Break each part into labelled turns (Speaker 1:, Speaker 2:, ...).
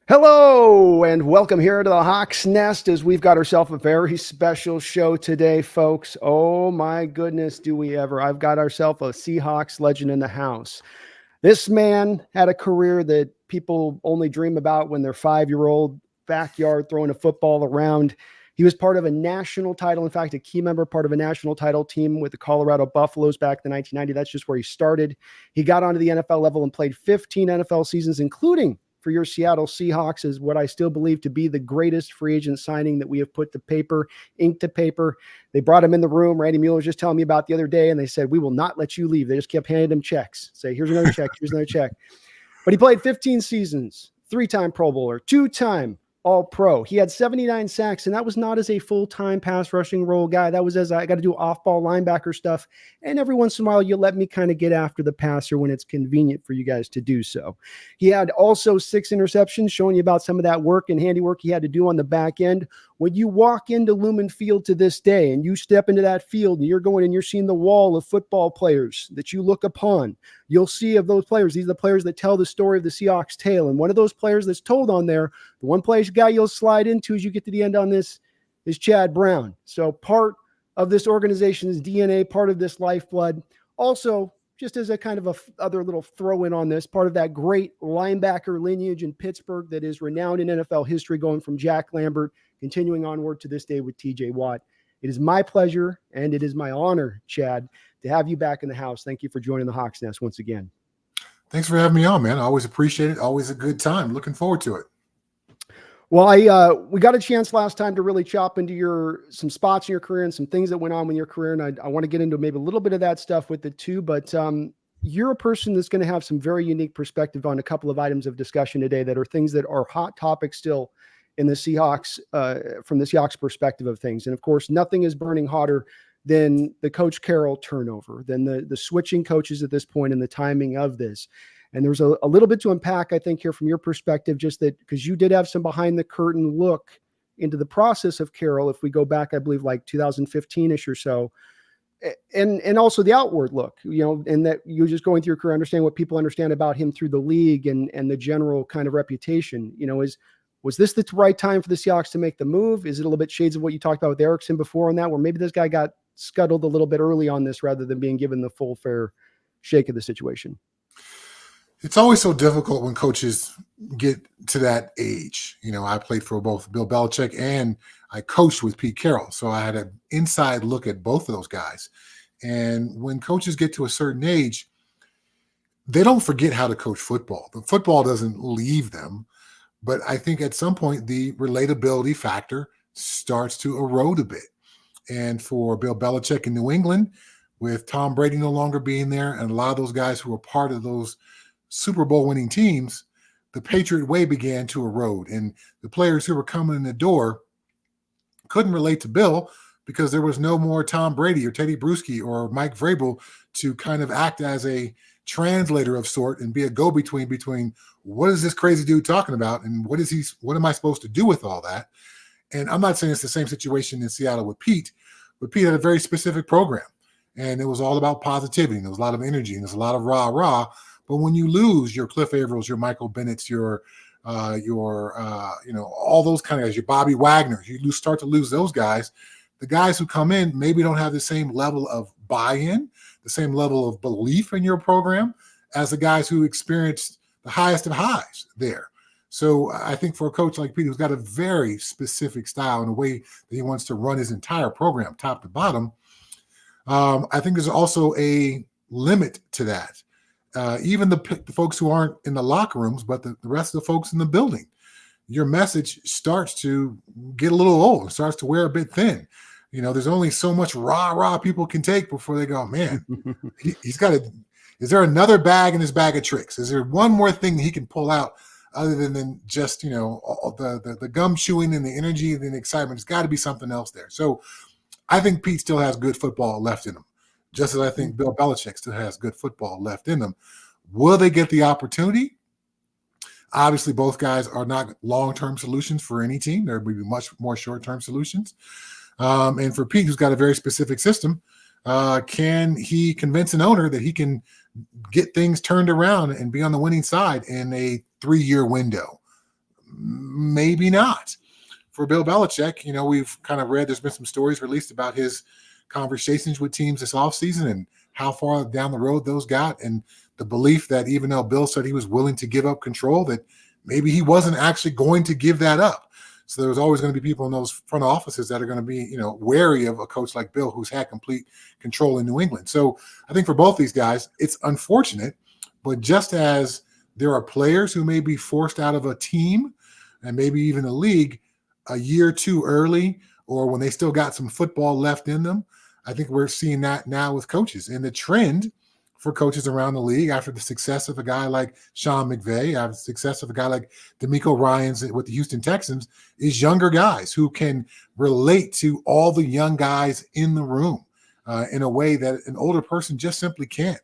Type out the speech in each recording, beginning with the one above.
Speaker 1: Hello and welcome here to the Hawks Nest as we've got ourselves a very special show today, folks. Oh my goodness, do we ever. I've got ourselves a Seahawks legend in the house. This man had a career that people only dream about when they're 5-year-old backyard throwing a football around. He was part of a national title. In fact, a key member, part of a national title team with the Colorado Buffaloes back in 1990. That's just where he started. He got onto the NFL level and played 15 NFL seasons, including for your Seattle Seahawks, is what I still believe to be the greatest free agent signing that we have put to paper, ink to paper. They brought him in the room. Randy Mueller was just telling me about the other day, and they said, we will not let you leave. They just kept handing him checks. Say, here's another check, here's another check. But he played 15 seasons, 3-time Pro Bowler, 2-time All-Pro. He had 79 sacks, and that was not as a full-time pass rushing role guy. That was as I got to do off-ball linebacker stuff. And every once in a while, you let me kind of get after the passer when it's convenient for you guys to do so. He had also 6 interceptions, showing you about some of that work and handiwork he had to do on the back end. When you walk into Lumen Field to this day and you step into that field and you're going and you're seeing the wall of football players that you look upon, you'll see of those players, these are the players that tell the story of the Seahawks tale. And one of those players that's told on there, the one place guy you'll slide into as you get to the end on this is Chad Brown. So part of this organization's DNA, part of this lifeblood. Also, just as a kind of a other little throw in on this, part of that great linebacker lineage in Pittsburgh that is renowned in NFL history, going from Jack Lambert, continuing onward to this day with TJ Watt. It is my pleasure and it is my honor, Chad, to have you back in the house. Thank you for joining the Hawks Nest once again.
Speaker 2: Thanks for having me on, man. I always appreciate it. Always a good time. Looking forward to it.
Speaker 1: Well, we got a chance last time to really chop into some spots in your career and some things that went on in your career. And I want to get into maybe a little bit of that stuff with it too. But you're a person that's going to have some very unique perspective on a couple of items of discussion today that are things that are hot topics still in the Seahawks, from the Seahawks perspective of things. And of course, nothing is burning hotter than the Coach Carroll turnover, than the switching coaches at this point and the timing of this. And there's a little bit to unpack, I think, here from your perspective, just that because you did have some behind the curtain look into the process of Carroll, if we go back, I believe, like 2015-ish or so, and also the outward look, and that you're just going through your career, understanding what people understand about him through the league and the general kind of reputation, was this the right time for the Seahawks to make the move? Is it a little bit shades of what you talked about with Erickson before on that, where maybe this guy got scuttled a little bit early on this rather than being given the full fair shake of the situation?
Speaker 2: It's always so difficult when coaches get to that age. I played for both Bill Belichick and I coached with Pete Carroll. So I had an inside look at both of those guys. And when coaches get to a certain age, they don't forget how to coach football. The football doesn't leave them. But I think at some point, the relatability factor starts to erode a bit. And for Bill Belichick in New England, with Tom Brady no longer being there, and a lot of those guys who were part of those Super Bowl winning teams, the Patriot way began to erode. And the players who were coming in the door couldn't relate to Bill because there was no more Tom Brady or Teddy Bruschi or Mike Vrabel to kind of act as a translator of sort and be a go-between between what is this crazy dude talking about and what am I supposed to do with all that? And I'm not saying it's the same situation in Seattle with Pete, but Pete had a very specific program and it was all about positivity. And there was a lot of energy and there's a lot of rah-rah. But when you lose your Cliff Avrils, your Michael Bennett's, your all those kind of guys, your Bobby Wagner, you start to lose those guys. The guys who come in maybe don't have the same level of buy-in, the same level of belief in your program as the guys who experienced the highest of highs there. So I think for a coach like Pete, who's got a very specific style and a way that he wants to run his entire program top to bottom, I think there's also a limit to that. Even the folks who aren't in the locker rooms, but the rest of the folks in the building, your message starts to get a little old, starts to wear a bit thin. There's only so much rah-rah people can take before they go, man, he's got to, is there another bag in his bag of tricks? Is there one more thing he can pull out other than just, the gum chewing and the energy and the excitement? There's got to be something else there. So I think Pete still has good football left in him, just as I think Bill Belichick still has good football left in them. Will they get the opportunity? Obviously, both guys are not long-term solutions for any team. There will be much more short-term solutions. And for Pete, who's got a very specific system, can he convince an owner that he can get things turned around and be on the winning side in a 3-year window? Maybe not. For Bill Belichick, we've kind of read, there's been some stories released about his conversations with teams this offseason and how far down the road those got, and the belief that even though Bill said he was willing to give up control, that maybe he wasn't actually going to give that up. So there's always going to be people in those front offices that are going to be, wary of a coach like Bill who's had complete control in New England. So I think for both these guys, it's unfortunate, but just as there are players who may be forced out of a team and maybe even a league a year too early, or when they still got some football left in them, I think we're seeing that now with coaches. And the trend for coaches around the league after the success of a guy like Sean McVay, after the success of a guy like DeMeco Ryans with the Houston Texans, is younger guys who can relate to all the young guys in the room in a way that an older person just simply can't.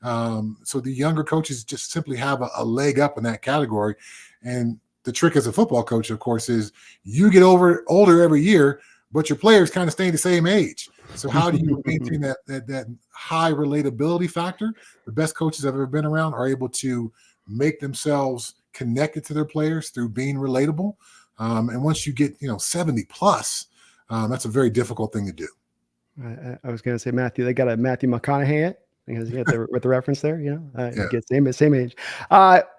Speaker 2: So the younger coaches just simply have a leg up in that category. And the trick as a football coach, of course, is you get older every year, but your players kind of stay the same age. So how do you maintain that high relatability factor? The best coaches I've ever been around are able to make themselves connected to their players through being relatable. And once you get 70 plus, that's a very difficult thing to do.
Speaker 1: I was going to say Matthew. They got a Matthew McConaughey because with the reference there,
Speaker 2: Yeah.
Speaker 1: get same age.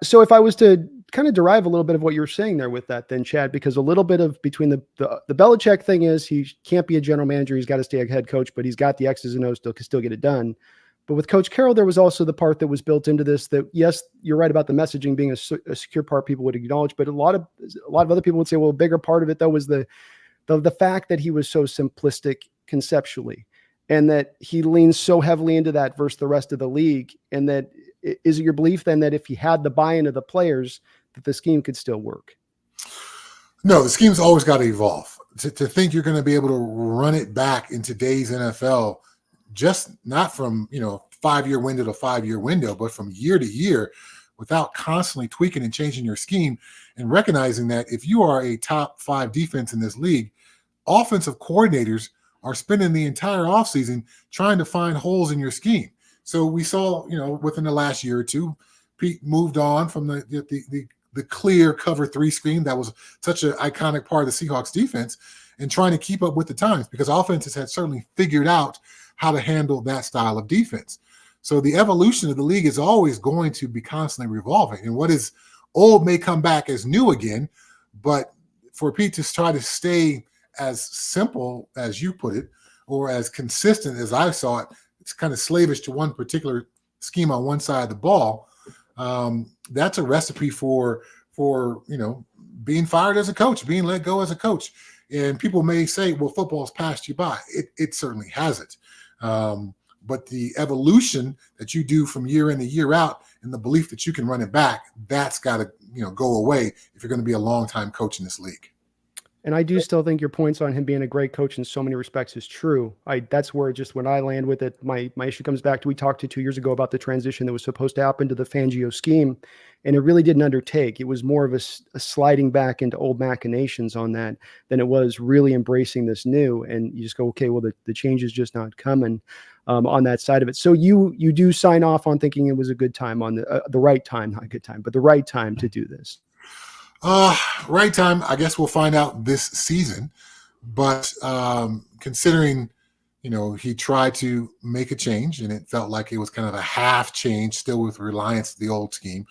Speaker 1: So if I was to kind of derive a little bit of what you're saying there with that, then Chad, because a little bit of between the Belichick thing is he can't be a general manager, he's got to stay a head coach, but he's got the X's and O's to still get it done. But with Coach Carroll, there was also the part that was built into this that, yes, you're right about the messaging being a secure part people would acknowledge, but a lot of other people would say, well, a bigger part of it though was the fact that he was so simplistic conceptually, and that he leans so heavily into that versus the rest of the league. And that is it your belief then that if he had the buy-in of the players, that the scheme could still work?
Speaker 2: No, the scheme's always got to evolve. To think you're going to be able to run it back in today's NFL, just not from 5-year window to 5-year window, but from year to year, without constantly tweaking and changing your scheme, and recognizing that if you are a top 5 defense in this league, offensive coordinators are spending the entire offseason trying to find holes in your scheme. So we saw, within the last year or two, Pete moved on from the clear cover 3 scheme that was such an iconic part of the Seahawks defense, and trying to keep up with the times, because offenses had certainly figured out how to handle that style of defense. So the evolution of the league is always going to be constantly revolving, and what is old may come back as new again. But for Pete to try to stay as simple as you put it, or as consistent as I saw it, it's kind of slavish to one particular scheme on one side of the ball. That's a recipe for being fired as a coach, being let go as a coach. And people may say, well, football's passed you by. It certainly hasn't. But the evolution that you do from year in to year out, and the belief that you can run it back, that's got to go away if you're going to be a long-time coach in this league.
Speaker 1: And I do still think your points on him being a great coach in so many respects is true. That's where just when I land with it, my issue comes back to, we talked to 2 years ago about the transition that was supposed to happen to the Fangio scheme, and it really didn't undertake. It was more of a sliding back into old machinations on that than it was really embracing this new. And you just go, okay, well, the change is just not coming on that side of it. So you do sign off on thinking it was a good time, on the right time, not a good time, but the right time to do this.
Speaker 2: Right time, I guess we'll find out this season. But considering, he tried to make a change, and it felt like it was kind of a half change, still with reliance to the old scheme.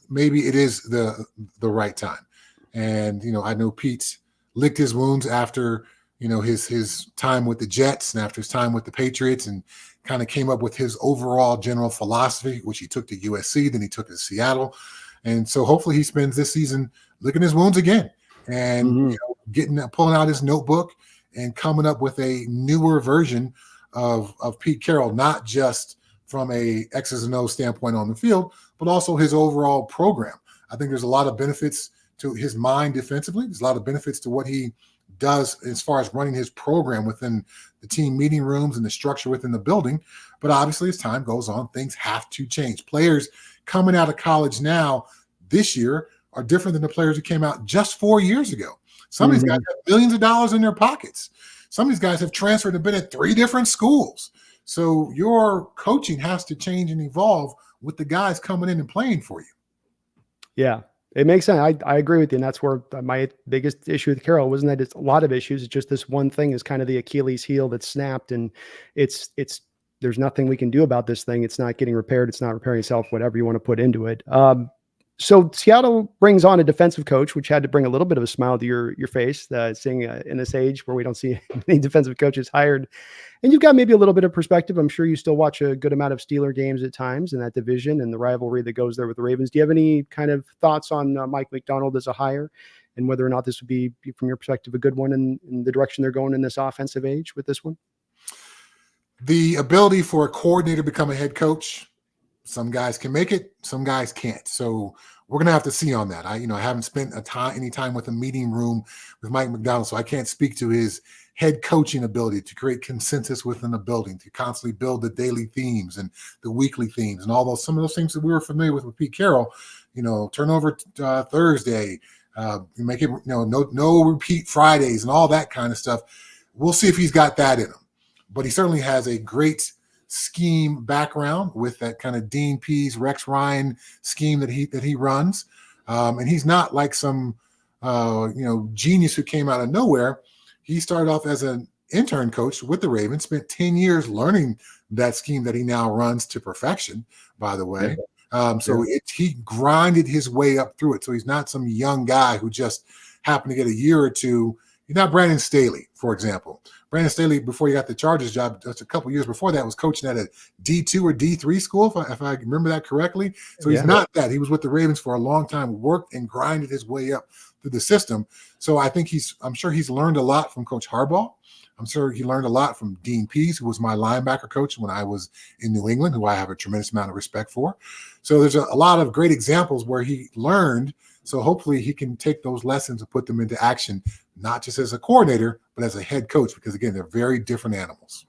Speaker 2: Maybe it is the right time. And, I know Pete licked his wounds after, his time with the Jets and after his time with the Patriots, and kind of came up with his overall general philosophy, which he took to USC, then he took to Seattle. And so hopefully he spends this season licking his wounds again and pulling out his notebook and coming up with a newer version of Pete Carroll, not just from a X's and O's standpoint on the field, but also his overall program. I think there's a lot of benefits to his mind defensively. There's a lot of benefits to what he does as far as running his program within the team meeting rooms and the structure within the building. But obviously, as time goes on, things have to change. Players coming out of college now this year are different than the players who came out just 4 years ago. Some of these guys have millions of dollars in their pockets. Some of these guys have transferred and been at 3 different schools. So your coaching has to change and evolve with the guys coming in and playing for you.
Speaker 1: Yeah. It makes sense. I agree with you. And that's where my biggest issue with Carroll wasn't that it's a lot of issues. It's just this one thing is kind of the Achilles heel that snapped, and it's there's nothing we can do about this thing. It's not getting repaired. It's not repairing itself, whatever you want to put into it. So Seattle brings on a defensive coach, which had to bring a little bit of a smile to your face, seeing in this age where we don't see many defensive coaches hired. And you've got maybe a little bit of perspective. I'm sure you still watch a good amount of Steeler games at times in that division and the rivalry that goes there with the Ravens. Do you have any kind of thoughts on Mike Macdonald as a hire and whether or not this would be, from your perspective, a good one in the direction they're going in this offensive age with this one?
Speaker 2: The ability for a coordinator to become a head coach, some guys can make it, some guys can't. So we're going to have to see on that. I haven't spent any time with a meeting room with Mike Macdonald, so I can't speak to his head coaching ability to create consensus within a building, to constantly build the daily themes and the weekly themes and some of those things that we were familiar with Pete Carroll. Turnover Thursday, you make it, no repeat Fridays and all that kind of stuff. We'll see if he's got that in him. But he certainly has a great scheme background with that kind of Dean Pease, Rex Ryan scheme that he runs. And he's not like some genius who came out of nowhere. He started off as an intern coach with the Ravens, spent 10 years learning that scheme that he now runs to perfection, by the way. He grinded his way up through it. So he's not some young guy who just happened to get a year or two. He's not Brandon Staley, for example. Brandon Staley, before he got the Chargers job, just a couple years before that, was coaching at a D2 or D3 school, if I remember that correctly. So he's not that. He was with the Ravens for a long time, worked and grinded his way up through the system. So I'm sure he's learned a lot from Coach Harbaugh. I'm sure he learned a lot from Dean Pease, who was my linebacker coach when I was in New England, who I have a tremendous amount of respect for. So there's a lot of great examples where he learned. So hopefully he can take those lessons and put them into action, not just as a coordinator, but as a head coach, because again, they're very different animals.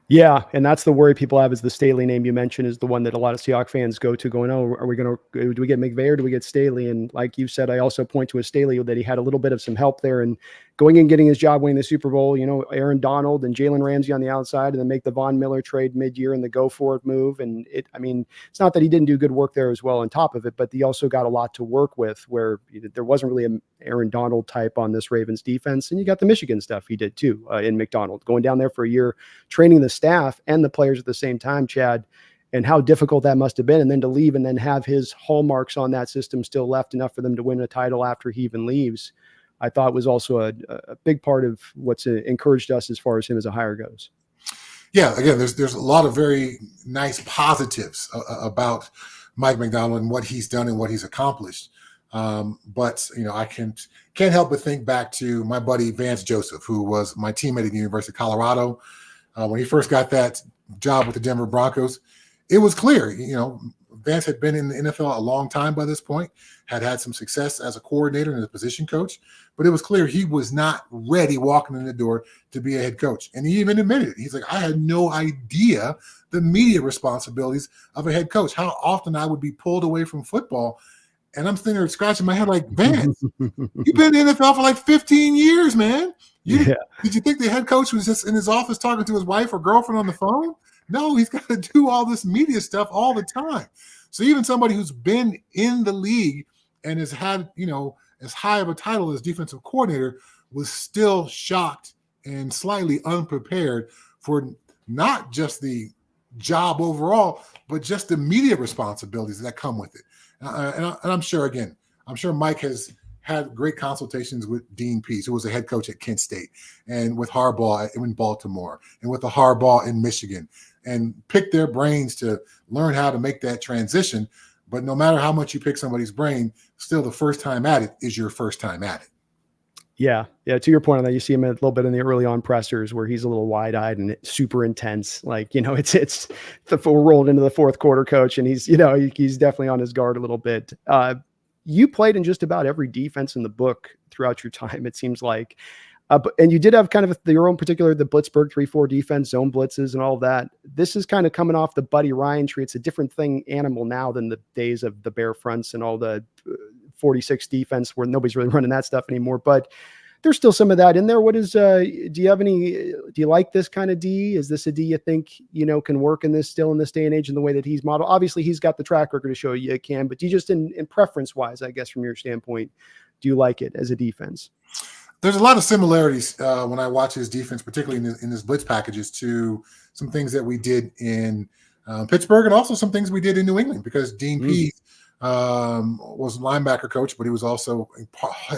Speaker 1: Yeah, and that's the worry people have is the Staley name you mentioned is the one that a lot of Seahawks fans go to going, oh, do we get McVay or do we get Staley? And like you said, I also point to a Staley that he had a little bit of some help there and going and getting his job, winning the Super Bowl, Aaron Donald and Jalen Ramsey on the outside and then make the Von Miller trade mid-year and the go for it move. And it's not that he didn't do good work there as well on top of it, but he also got a lot to work with where there wasn't really an Aaron Donald type on this Ravens defense. And you got the Michigan stuff he did too in Macdonald, going down there for a year, training the staff and the players at the same time, Chad, and how difficult that must have been. And then to leave and then have his hallmarks on that system still left enough for them to win a title after he even leaves, I thought was also a big part of what's encouraged us as far as him as a hire goes.
Speaker 2: Yeah, again, there's a lot of very nice positives about Mike Macdonald and what he's done and what he's accomplished. But I can't help but think back to my buddy Vance Joseph, who was my teammate at the University of Colorado. When he first got that job with the Denver Broncos, it was clear, Vance had been in the NFL a long time by this point, had some success as a coordinator and as a position coach, but it was clear he was not ready walking in the door to be a head coach. And he even admitted it. He's like, I had no idea the media responsibilities of a head coach, how often I would be pulled away from football. And I'm sitting there scratching my head like, Vance, you've been in the NFL for like 15 years, man. Did you think the head coach was just in his office talking to his wife or girlfriend on the phone? No, he's got to do all this media stuff all the time. So even somebody who's been in the league and has had, as high of a title as defensive coordinator was still shocked and slightly unprepared for not just the job overall, but just the media responsibilities that come with it. And I'm sure Mike has had great consultations with Dean Pease, who was a head coach at Kent State, and with Harbaugh in Baltimore, and with the Harbaugh in Michigan, and pick their brains to learn how to make that transition. But no matter how much you pick somebody's brain, still the first time at it is your first time at it.
Speaker 1: Yeah. To your point on that, you see him a little bit in the early on pressers where he's a little wide-eyed and super intense. Like, we're rolling into the fourth quarter, coach, and he's definitely on his guard a little bit. You played in just about every defense in the book throughout your time, it seems like. And you did have kind of your own particular, the Blitzburg 3-4 defense, zone blitzes and all of that. This is kind of coming off the Buddy Ryan tree. It's a different animal now than the days of the Bear fronts and all the 46 defense where nobody's really running that stuff anymore. But there's still some of that in there. What is, do you like this kind of D? Is this a D you think, can work in this day and age in the way that he's modeled? Obviously he's got the track record to show you it can, but do you just in preference wise, I guess, from your standpoint, do you like it as a defense?
Speaker 2: There's a lot of similarities when I watch his defense, particularly in his blitz packages, to some things that we did in Pittsburgh and also some things we did in New England, because Dean Pease was a linebacker coach, but he was also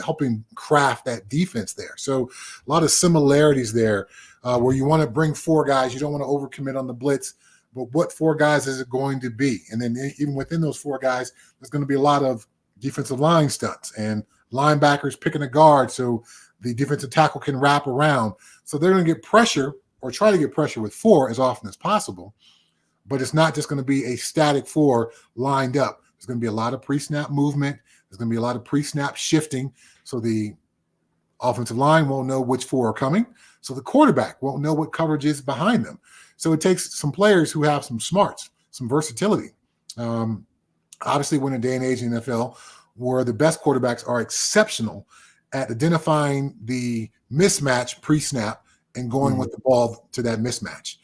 Speaker 2: helping craft that defense there. So a lot of similarities there where you want to bring 4 guys. You don't want to overcommit on the blitz, but what 4 guys is it going to be? And then even within those 4 guys, there's going to be a lot of defensive line stunts and linebackers picking a guard so the defensive tackle can wrap around. So they're going to get pressure or try to get pressure with 4 as often as possible. But it's not just going to be a static 4 lined up. There's going to be a lot of pre-snap movement. There's going to be a lot of pre-snap shifting. So the offensive line won't know which 4 are coming. So the quarterback won't know what coverage is behind them. So it takes some players who have some smarts, some versatility. Obviously, we're in a day and age in the NFL where the best quarterbacks are exceptional at identifying the mismatch pre-snap and going with the ball to that mismatch.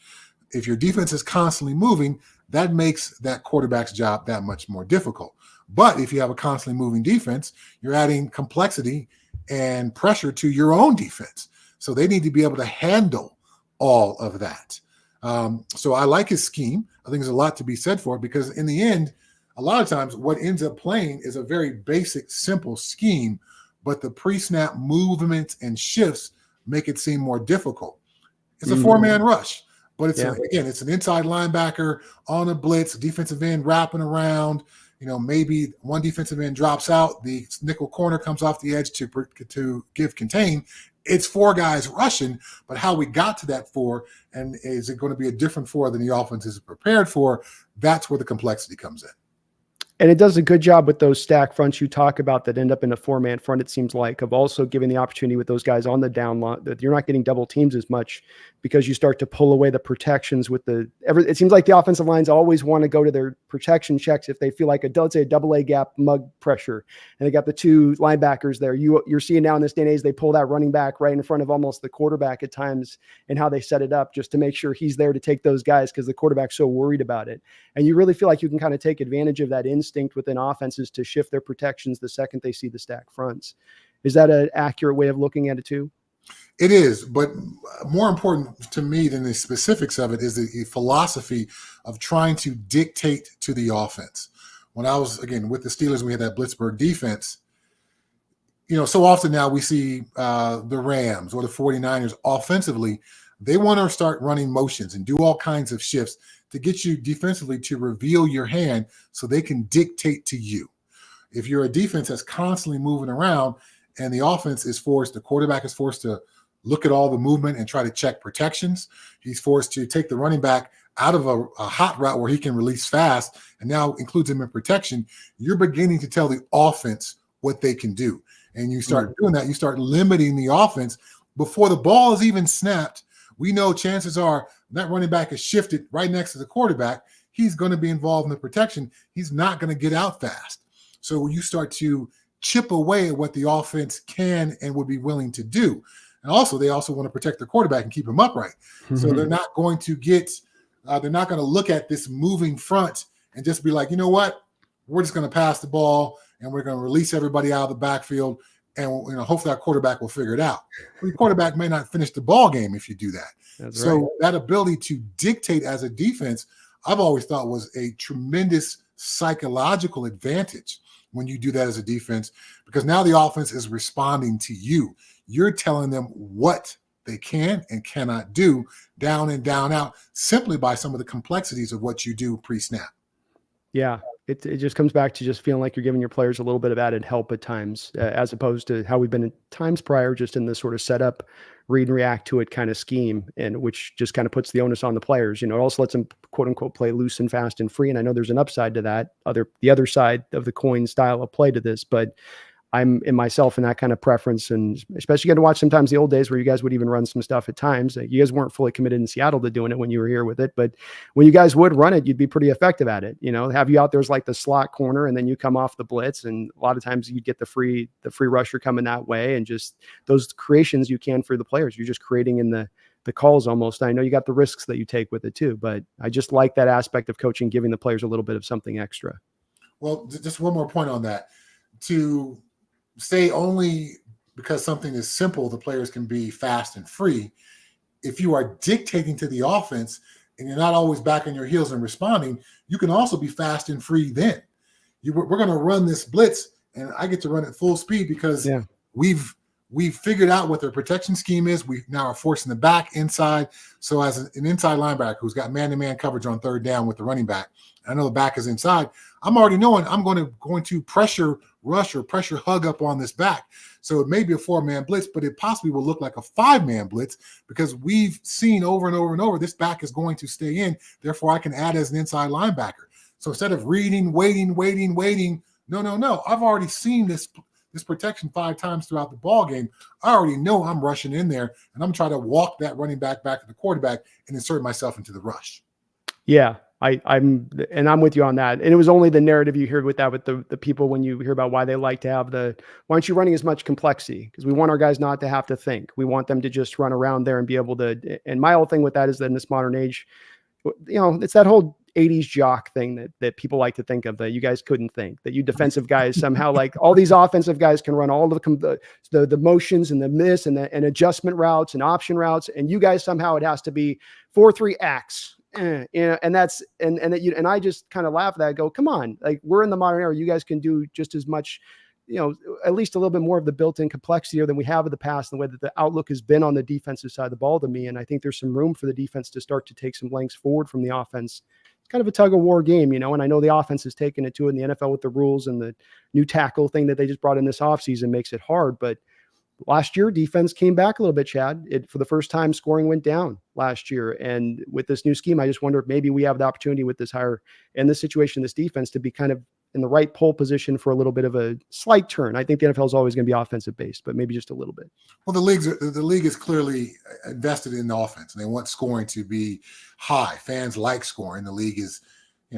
Speaker 2: If your defense is constantly moving, that makes that quarterback's job that much more difficult. But if you have a constantly moving defense, you're adding complexity and pressure to your own defense. So they need to be able to handle all of that. So I like his scheme. I think there's a lot to be said for it, because in the end, a lot of times what ends up playing is a very basic, simple scheme, but the pre-snap movements and shifts make it seem more difficult. It's a 4-man rush, but it's it's an inside linebacker on a blitz, defensive end wrapping around. Maybe one defensive end drops out, the nickel corner comes off the edge to give contain. It's 4 guys rushing, but how we got to that 4, and is it going to be a different 4 than the offense is prepared for? That's where the complexity comes in.
Speaker 1: And it does a good job with those stack fronts you talk about that end up in a 4-man front, it seems like, of also giving the opportunity with those guys on the down line that you're not getting double teams as much, because you start to pull away the protections with it seems like the offensive lines always want to go to their protection checks if they feel like let's say a double A gap mug pressure, and they got the 2 linebackers there. You're seeing now in this day and age, they pull that running back right in front of almost the quarterback at times, and how they set it up just to make sure he's there to take those guys because the quarterback's so worried about it. And you really feel like you can kind of take advantage of that instinct within offenses to shift their protections the second they see the stack fronts. Is that an accurate way of looking at it too?
Speaker 2: It is, but more important to me than the specifics of it is the philosophy of trying to dictate to the offense. When I was, again, with the Steelers, we had that Blitzburg defense. So often now we see the Rams or the 49ers offensively, they want to start running motions and do all kinds of shifts to get you defensively to reveal your hand so they can dictate to you. If you're a defense that's constantly moving around and the offense the quarterback is forced to look at all the movement and try to check protections. He's forced to take the running back out of a hot route where he can release fast and now includes him in protection. You're beginning to tell the offense what they can do. And you start doing that. You start limiting the offense before the ball is even snapped. We know chances are that running back is shifted right next to the quarterback. He's going to be involved in the protection. He's not going to get out fast. So you start to chip away at what the offense can and would be willing to do. And also, they also want to protect the quarterback and keep him upright. So they're not going to they're not going to look at this moving front and just be like, you know what, we're just going to pass the ball and we're going to release everybody out of the backfield. And hopefully our quarterback will figure it out. Well, your quarterback may not finish the ball game if you do that. That's right. That ability to dictate as a defense, I've always thought was a tremendous psychological advantage when you do that as a defense, because now the offense is responding to you. You're telling them what they can and cannot do down and down out simply by some of the complexities of what you do pre-snap.
Speaker 1: Yeah. It just comes back to just feeling like you're giving your players a little bit of added help at times, as opposed to how we've been in times prior, just in this sort of setup, read and react to it kind of scheme, and which just kind of puts the onus on the players. It also lets them quote unquote play loose and fast and free. And I know there's an upside to that, the other side of the coin style of play to this, but I'm in myself in that kind of preference, and especially getting to watch sometimes the old days where you guys would even run some stuff at times. You guys weren't fully committed in Seattle to doing it when you were here with it, but when you guys would run it, you'd be pretty effective at it. Have you out there as like the slot corner, and then you come off the blitz, and a lot of times you'd get the free rusher coming that way, and just those creations you can for the players. You're just creating in the calls almost. I know you got the risks that you take with it too, but I just like that aspect of coaching, giving the players a little bit of something extra.
Speaker 2: Well, just one more point on that. To say only because something is simple, the players can be fast and free. If you are dictating to the offense and you're not always back on your heels and responding, you can also be fast and free then. We're going to run this blitz, and I get to run at full speed because we've figured out what their protection scheme is. We now are forcing the back inside. So as an inside linebacker who's got man-to-man coverage on third down with the running back, I know the back is inside, I'm already knowing I'm going to pressure rush or pressure hug up on this back. So it may be a 4-man blitz, but it possibly will look like a 5-man blitz because we've seen over and over and over this back is going to stay in. Therefore, I can add as an inside linebacker. So instead of reading, waiting, no. I've already seen this protection 5 times throughout the ball game. I already know I'm rushing in there, and I'm trying to walk that running back to the quarterback and insert myself into the rush.
Speaker 1: Yeah, I'm with you on that. And it was only the narrative you heard with that, with the people, when you hear about why they like to have why aren't you running as much complexity? Because we want our guys not to have to think. We want them to just run around there and be able to. And my whole thing with that is that in this modern age, it's that whole 80s jock thing that people like to think of, that you guys couldn't think, that you defensive guys somehow, like all these offensive guys can run all the motions and the miss and adjustment routes and option routes. And you guys somehow it has to be 4-3-X. And I just kind of laugh at that. I go, come on, like we're in the modern era. You guys can do just as much, at least a little bit more of the built-in complexity than we have in the past, and the way that the outlook has been on the defensive side of the ball to me. And I think there's some room for the defense to start to take some lengths forward from the offense. It's kind of a tug of war game, and I know the offense has taken it to it in the NFL with the rules, and the new tackle thing that they just brought in this offseason makes it hard. But last year, defense came back a little bit, Chad. For the first time, scoring went down last year. And with this new scheme, I just wonder if maybe we have the opportunity with this hire and this situation, this defense, to be kind of in the right pole position for a little bit of a slight turn. I think the NFL is always going to be offensive based, but maybe just a little bit.
Speaker 2: Well, the league is clearly invested in the offense, and they want scoring to be high. Fans like scoring. The league is,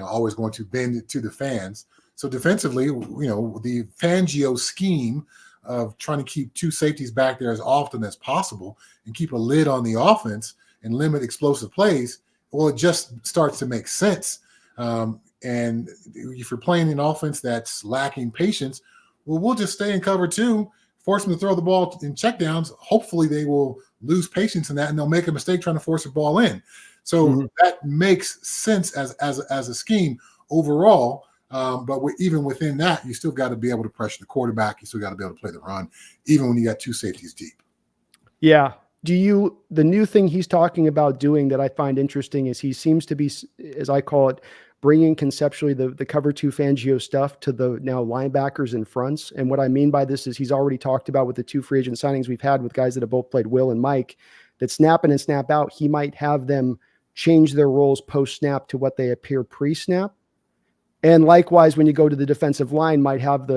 Speaker 2: always going to bend it to the fans. So defensively, the Fangio scheme of trying to keep 2 safeties back there as often as possible and keep a lid on the offense and limit explosive plays, well, it just starts to make sense. And if you're playing an offense that's lacking patience, well, we'll just stay in cover 2, force them to throw the ball in checkdowns. Hopefully they will lose patience in that, and they'll make a mistake trying to force a ball in. So that makes sense as a scheme overall. But even within that, you still got to be able to pressure the quarterback. You still got to be able to play the run, even when you got 2 safeties deep.
Speaker 1: Yeah. The new thing he's talking about doing that I find interesting is he seems to be, as I call it, bringing conceptually the cover 2 Fangio stuff to the now linebackers and fronts. And what I mean by this is he's already talked about with the 2 free agent signings we've had with guys that have both played, Will and Mike, that snap in and snap out, he might have them change their roles post-snap to what they appear pre-snap. And likewise, when you go to the defensive line, might have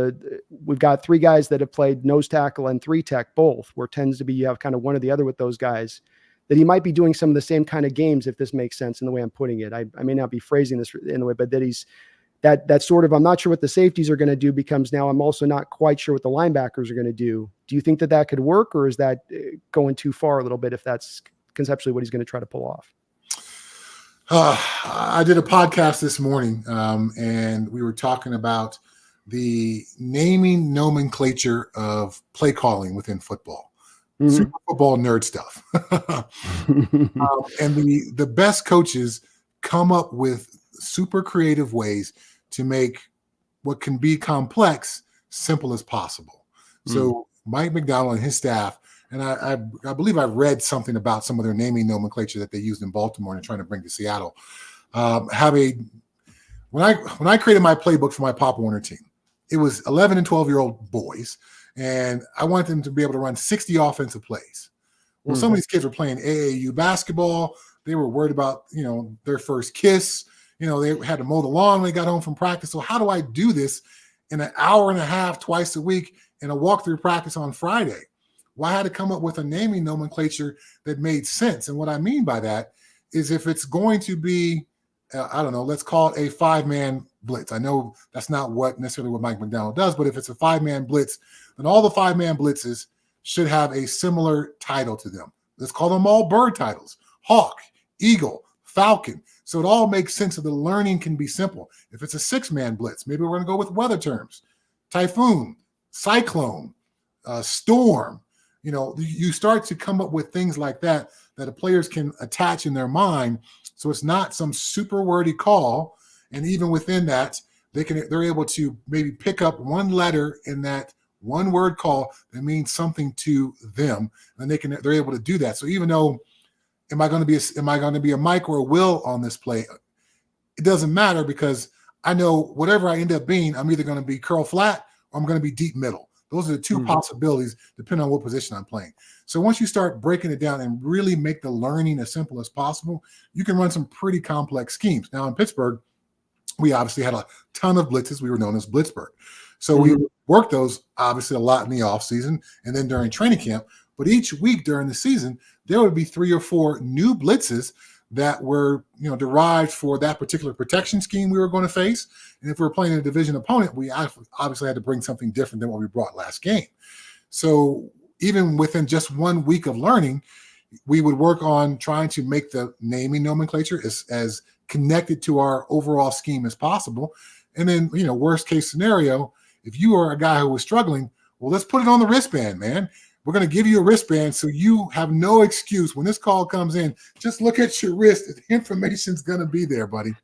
Speaker 1: we've got 3 guys that have played nose tackle and 3 tech both, where it tends to be you have kind of one or the other with those guys, that he might be doing some of the same kind of games, if this makes sense in the way I'm putting it. I may not be phrasing this in the way, but that he's that sort of, I'm not sure what the safeties are going to do, becomes now I'm also not quite sure what the linebackers are going to do. Do you think that could work, or is that going too far a little bit if that's conceptually what he's going to try to pull off?
Speaker 2: I did a podcast this morning, and we were talking about the naming nomenclature of play calling within football. Super football nerd stuff. And the best coaches come up with super creative ways to make what can be complex simple as possible. So Mike Macdonald and his staff, and I believe I read something about some of their naming nomenclature that they used in Baltimore and trying to bring to Seattle. When I created my playbook for my Pop Warner team, it was 11 and 12-year-old boys, and I wanted them to be able to run 60 offensive plays. Well, some of these kids were playing AAU basketball. They were worried about, their first kiss. They had to mow the lawn when they got home from practice. So how do I do this in an hour and a half twice a week in a walkthrough practice on Friday. Well, I had to come up with a naming nomenclature that made sense. And what I mean by that is if it's going to be, I don't know, let's call it a 5-man blitz. I know that's not necessarily what Mike Macdonald does, but if it's a 5-man blitz, then all the 5-man blitzes should have a similar title to them. Let's call them all bird titles: Hawk, Eagle, Falcon. So it all makes sense so the learning can be simple. If it's a 6-man blitz, maybe we're going to go with weather terms: Typhoon, Cyclone, Storm. You start to come up with things like that the players can attach in their mind. So it's not some super wordy call. And even within that, they're able to maybe pick up one letter in that one word call that means something to them. And they're able to do that. So even though, am I going to be a Mike or a Will on this play? It doesn't matter, because I know whatever I end up being, I'm either going to be curl flat or I'm going to be deep middle. Those are the two possibilities, depending on what position I'm playing. So once you start breaking it down and really make the learning as simple as possible, you can run some pretty complex schemes. Now in Pittsburgh, we obviously had a ton of blitzes. We were known as Blitzburgh. So we worked those obviously a lot in the offseason and then during training camp. But each week during the season, there would be 3 or 4 new blitzes that were, derived for that particular protection scheme we were going to face. And if we were playing a division opponent, we obviously had to bring something different than what we brought last game. So even within just 1 week of learning, we would work on trying to make the naming nomenclature as connected to our overall scheme as possible. And then, worst case scenario, if you are a guy who was struggling, well, let's put it on the wristband, man. We're going to give you a wristband so you have no excuse. When this call comes in, just look at your wrist. The information's going to be there, buddy.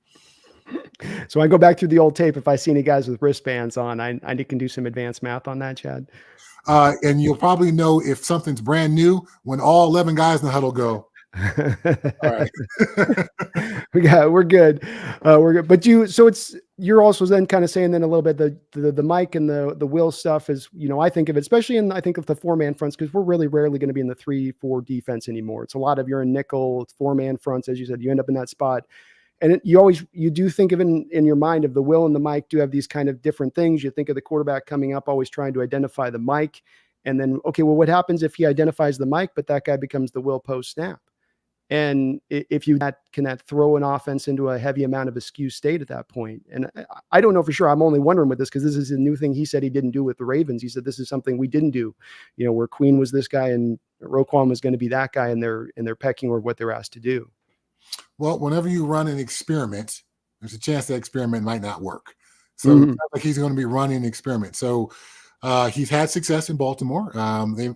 Speaker 1: So I go back through the old tape. If I see any guys with wristbands on, I can do some advanced math on that, Chad.
Speaker 2: And you'll probably know if something's brand new when all 11 guys in the huddle go. All right.
Speaker 1: We're good. We're good. But you're also then kind of saying then a little bit the Mike and the Will stuff is, I think of it, especially I think of the 4-man fronts, because we're really rarely going to be in the 3-4 defense anymore. It's a lot of you're in nickel, it's 4-man fronts, as you said, you end up in that spot. And you do think of in your mind of the Will and the Mike do have these kind of different things. You think of the quarterback coming up, always trying to identify the Mike. And then, okay, well, what happens if he identifies the Mike, but that guy becomes the Will post snap? And if you can that throw an offense into a heavy amount of a skew state at that point? And I don't know for sure. I'm only wondering with this, because this is a new thing he said he didn't do with the Ravens. He said this is something we didn't do, where Queen was this guy and Roquan was going to be that guy in their pecking order, what they're asked to do.
Speaker 2: Well, whenever you run an experiment, there's a chance that experiment might not work. So it's not like he's going to be running an experiment. So he's had success in Baltimore.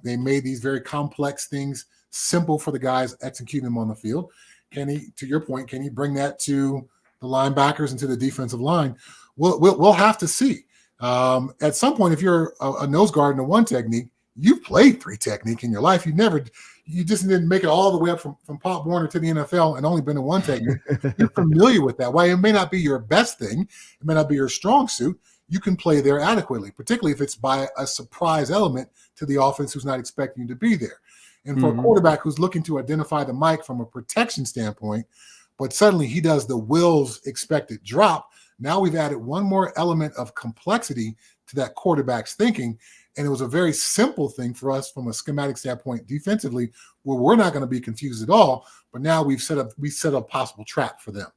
Speaker 2: They made these very complex things simple for the guys executing them on the field. To your point, can he bring that to the linebackers and to the defensive line? We'll have to see. At some point, if you're a nose guard in a 1 technique, you've played 3 technique in your life. You just didn't make it all the way up from Pop Warner to the NFL and only been in 1 technique. You're familiar with that. While it may not be your best thing, it may not be your strong suit, you can play there adequately, particularly if it's by a surprise element to the offense who's not expecting you to be there. And for a quarterback who's looking to identify the Mike from a protection standpoint, but suddenly he does the Will's expected drop, now we've added one more element of complexity to that quarterback's thinking. And it was a very simple thing for us from a schematic standpoint defensively, where we're not going to be confused at all. But now we set up a possible trap for them.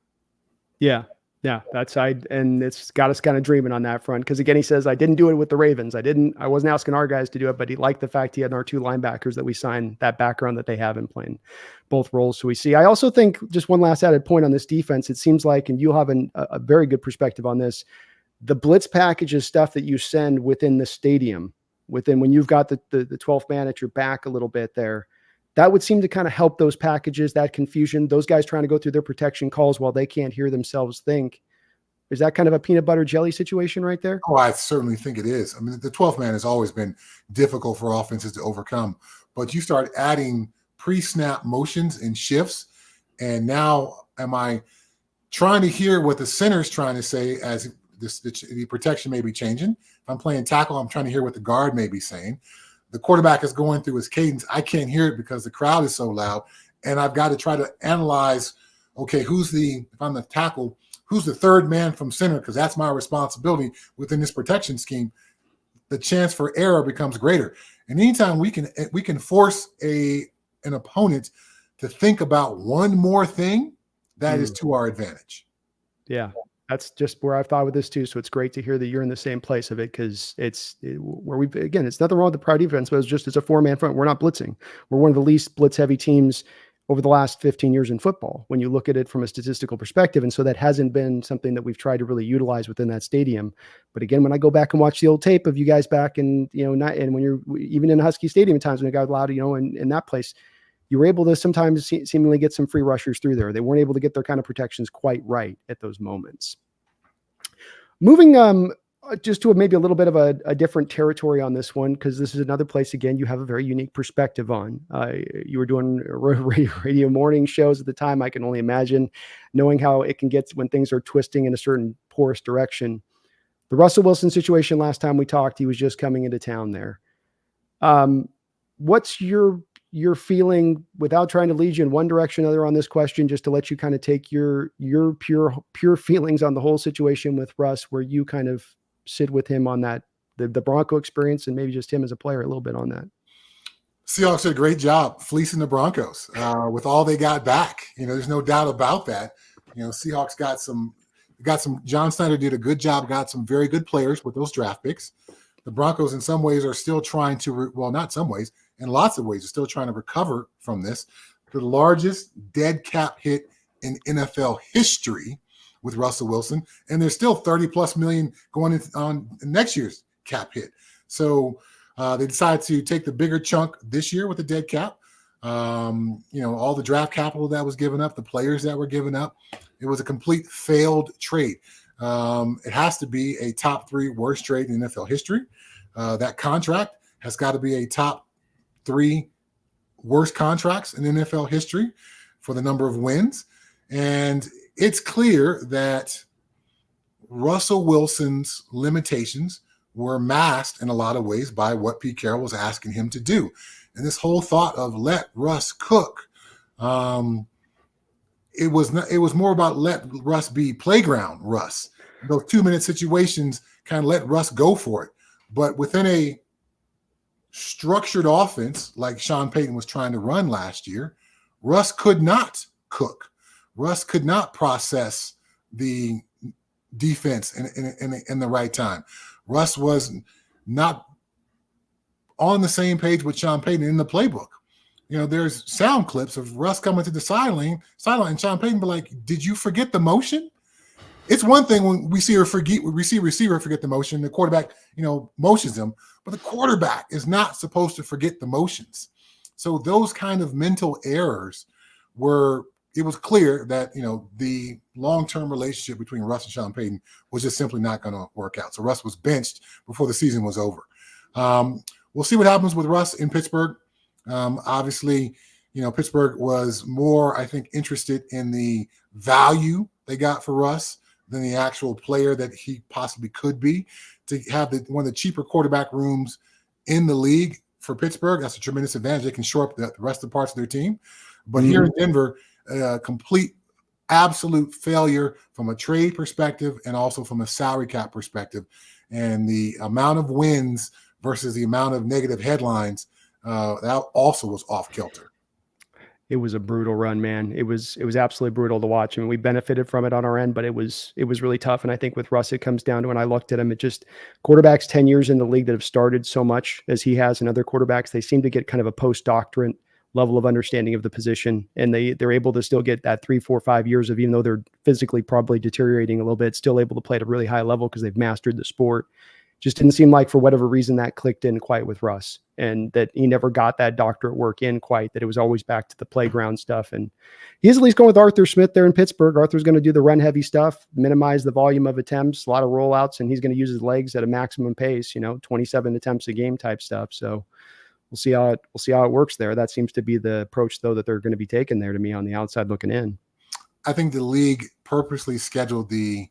Speaker 1: Yeah. And it's got us kind of dreaming on that front. Because again, he says, I didn't do it with the Ravens. I wasn't asking our guys to do it, but he liked the fact he had our 2 linebackers that we signed, that background that they have in playing both roles. So we see, I also think just one last added point on this defense, it seems like, and you'll have a very good perspective on this, the blitz package is stuff that you send within the stadium, when you've got the 12th man at your back a little bit there. That would seem to kind of help those packages, that confusion, those guys trying to go through their protection calls while they can't hear themselves think. Is that kind of a peanut butter jelly situation right there?
Speaker 2: Oh, I certainly think it is. I mean, the 12th man has always been difficult for offenses to overcome, but you start adding pre-snap motions and shifts, and now am I trying to hear what the center's trying to say as the protection may be changing? If I'm playing tackle, I'm trying to hear what the guard may be saying. The quarterback is going through his cadence. I can't hear it because the crowd is so loud. And I've got to try to analyze, okay, if I'm the tackle, who's the 3rd man from center? Because that's my responsibility within this protection scheme. the chance for error becomes greater. And anytime we can force an opponent to think about one more thing, that is to our advantage.
Speaker 1: Yeah, that's just where I've thought with this too. So it's great to hear that you're in the same place of it, because where we've, again, it's nothing wrong with the prior defense, but it's just, it's a 4-man front. We're not blitzing. We're one of the least blitz heavy teams over the last 15 years in football, when you look at it from a statistical perspective. And so that hasn't been something that we've tried to really utilize within that stadium. But again, when I go back and watch the old tape of you guys back and, not, and when you're even in Husky Stadium at times when it got loud, in that place, you were able to sometimes seemingly get some free rushers through there. They weren't able to get their kind of protections quite right at those moments. Moving just to maybe a little bit of a different territory on this one, because this is another place, again, you have a very unique perspective on. You were doing radio morning shows at the time. I can only imagine, knowing how it can get when things are twisting in a certain porous direction. The Russell Wilson situation, last time we talked, he was just coming into town there. What's your feeling, without trying to lead you in one direction or another on this question, just to let you kind of take your pure feelings on the whole situation with Russ, where you kind of sit with him on that, the Bronco experience, and maybe just him as a player a little bit on that.
Speaker 2: Seahawks did a great job fleecing the Broncos with all they got back. There's no doubt about that. Seahawks got some. John Snyder did a good job, got some very good players with those draft picks. The Broncos, in some ways, are still trying to, not some ways, in lots of ways, are still trying to recover from this. The largest dead cap hit in NFL history with Russell Wilson, and there's still 30+ million going on next year's cap hit. So they decided to take the bigger chunk this year with the dead cap. All the draft capital that was given up, the players that were given up, it was a complete failed trade. It has to be a top 3 worst trade in NFL history. That contract has got to be a top 3 worst contracts in NFL history for the number of wins. And it's clear that Russell Wilson's limitations were masked in a lot of ways by what Pete Carroll was asking him to do. And this whole thought of let Russ cook, it was more about let Russ be playground Russ. Those 2-minute situations kind of let Russ go for it. But within a structured offense like Sean Payton was trying to run last year, Russ could not cook. Russ could not process the defense in the right time. Russ was not on the same page with Sean Payton in the playbook. There's sound clips of Russ coming to the sideline, and Sean Payton be like, "Did you forget the motion?" It's one thing when we see a receiver forget the motion, the quarterback, motions them, but the quarterback is not supposed to forget the motions. So those kind of mental errors it was clear that, the long-term relationship between Russ and Sean Payton was just simply not going to work out. So Russ was benched before the season was over. We'll see what happens with Russ in Pittsburgh. Obviously, Pittsburgh was more, I think, interested in the value they got for Russ than the actual player that he possibly could be. To have one of the cheaper quarterback rooms in the league for Pittsburgh, that's a tremendous advantage. They can shore up the rest of the parts of their team. But here in Denver, complete, absolute failure from a trade perspective and also from a salary cap perspective. And the amount of wins versus the amount of negative headlines, that also was off kilter.
Speaker 1: It was a brutal run, man. It was absolutely brutal to watch. I mean, we benefited from it on our end, but it was really tough. And I think with Russ, it comes down to, when I looked at him, it just, quarterbacks 10 years in the league that have started so much as he has, and other quarterbacks, they seem to get kind of a post-doctorate level of understanding of the position. And they're able to still get that 3, 4, 5 years of, even though they're physically probably deteriorating a little bit, still able to play at a really high level because they've mastered the sport. Just didn't seem like, for whatever reason, that clicked in quite with Russ, and that he never got that doctorate work in quite, that it was always back to the playground stuff. And he's at least going with Arthur Smith there in Pittsburgh. Arthur's going to do the run heavy stuff, minimize the volume of attempts, a lot of rollouts, and he's going to use his legs at a maximum pace, 27 attempts a game type stuff. So we'll see how it works there. That seems to be the approach, though, that they're going to be taking there, to me, on the outside looking in.
Speaker 2: I think the league purposely scheduled the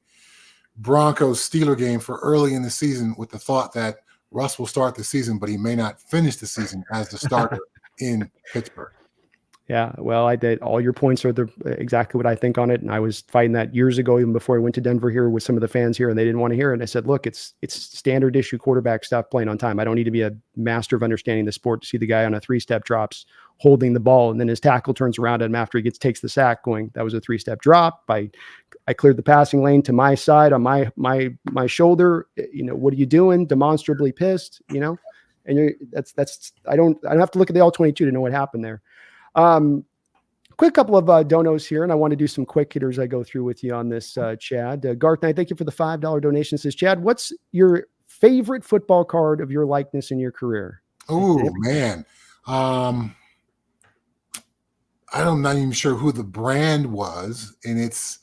Speaker 2: Broncos-Steeler game for early in the season with the thought that Russ will start the season, but he may not finish the season as the starter in Pittsburgh.
Speaker 1: Yeah, well, I did. All your points are exactly what I think on it, and I was fighting that years ago, even before I went to Denver here with some of the fans here, and they didn't want to hear it. And I said, look, it's standard issue quarterback stuff playing on time. I don't need to be a master of understanding the sport to see the guy on a 3-step drops holding the ball, and then his tackle turns around at him after he takes the sack, going, that was a 3-step drop. I cleared the passing lane to my side on my shoulder. What are you doing? Demonstrably pissed, and that's I don't have to look at the all 22 to know what happened there. Quick couple of donos here, and I want to do some quick hitters I go through with you on this, Chad. Garth Knight, thank you for the $5 donation. Says, Chad, what's your favorite football card of your likeness in your career?
Speaker 2: Oh, man. I'm not even sure who the brand was, and it's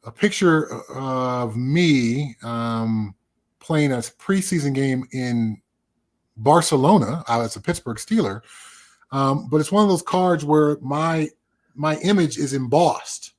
Speaker 2: a picture of me playing a preseason game in Barcelona. I was a Pittsburgh Steeler. But it's one of those cards where my image is embossed.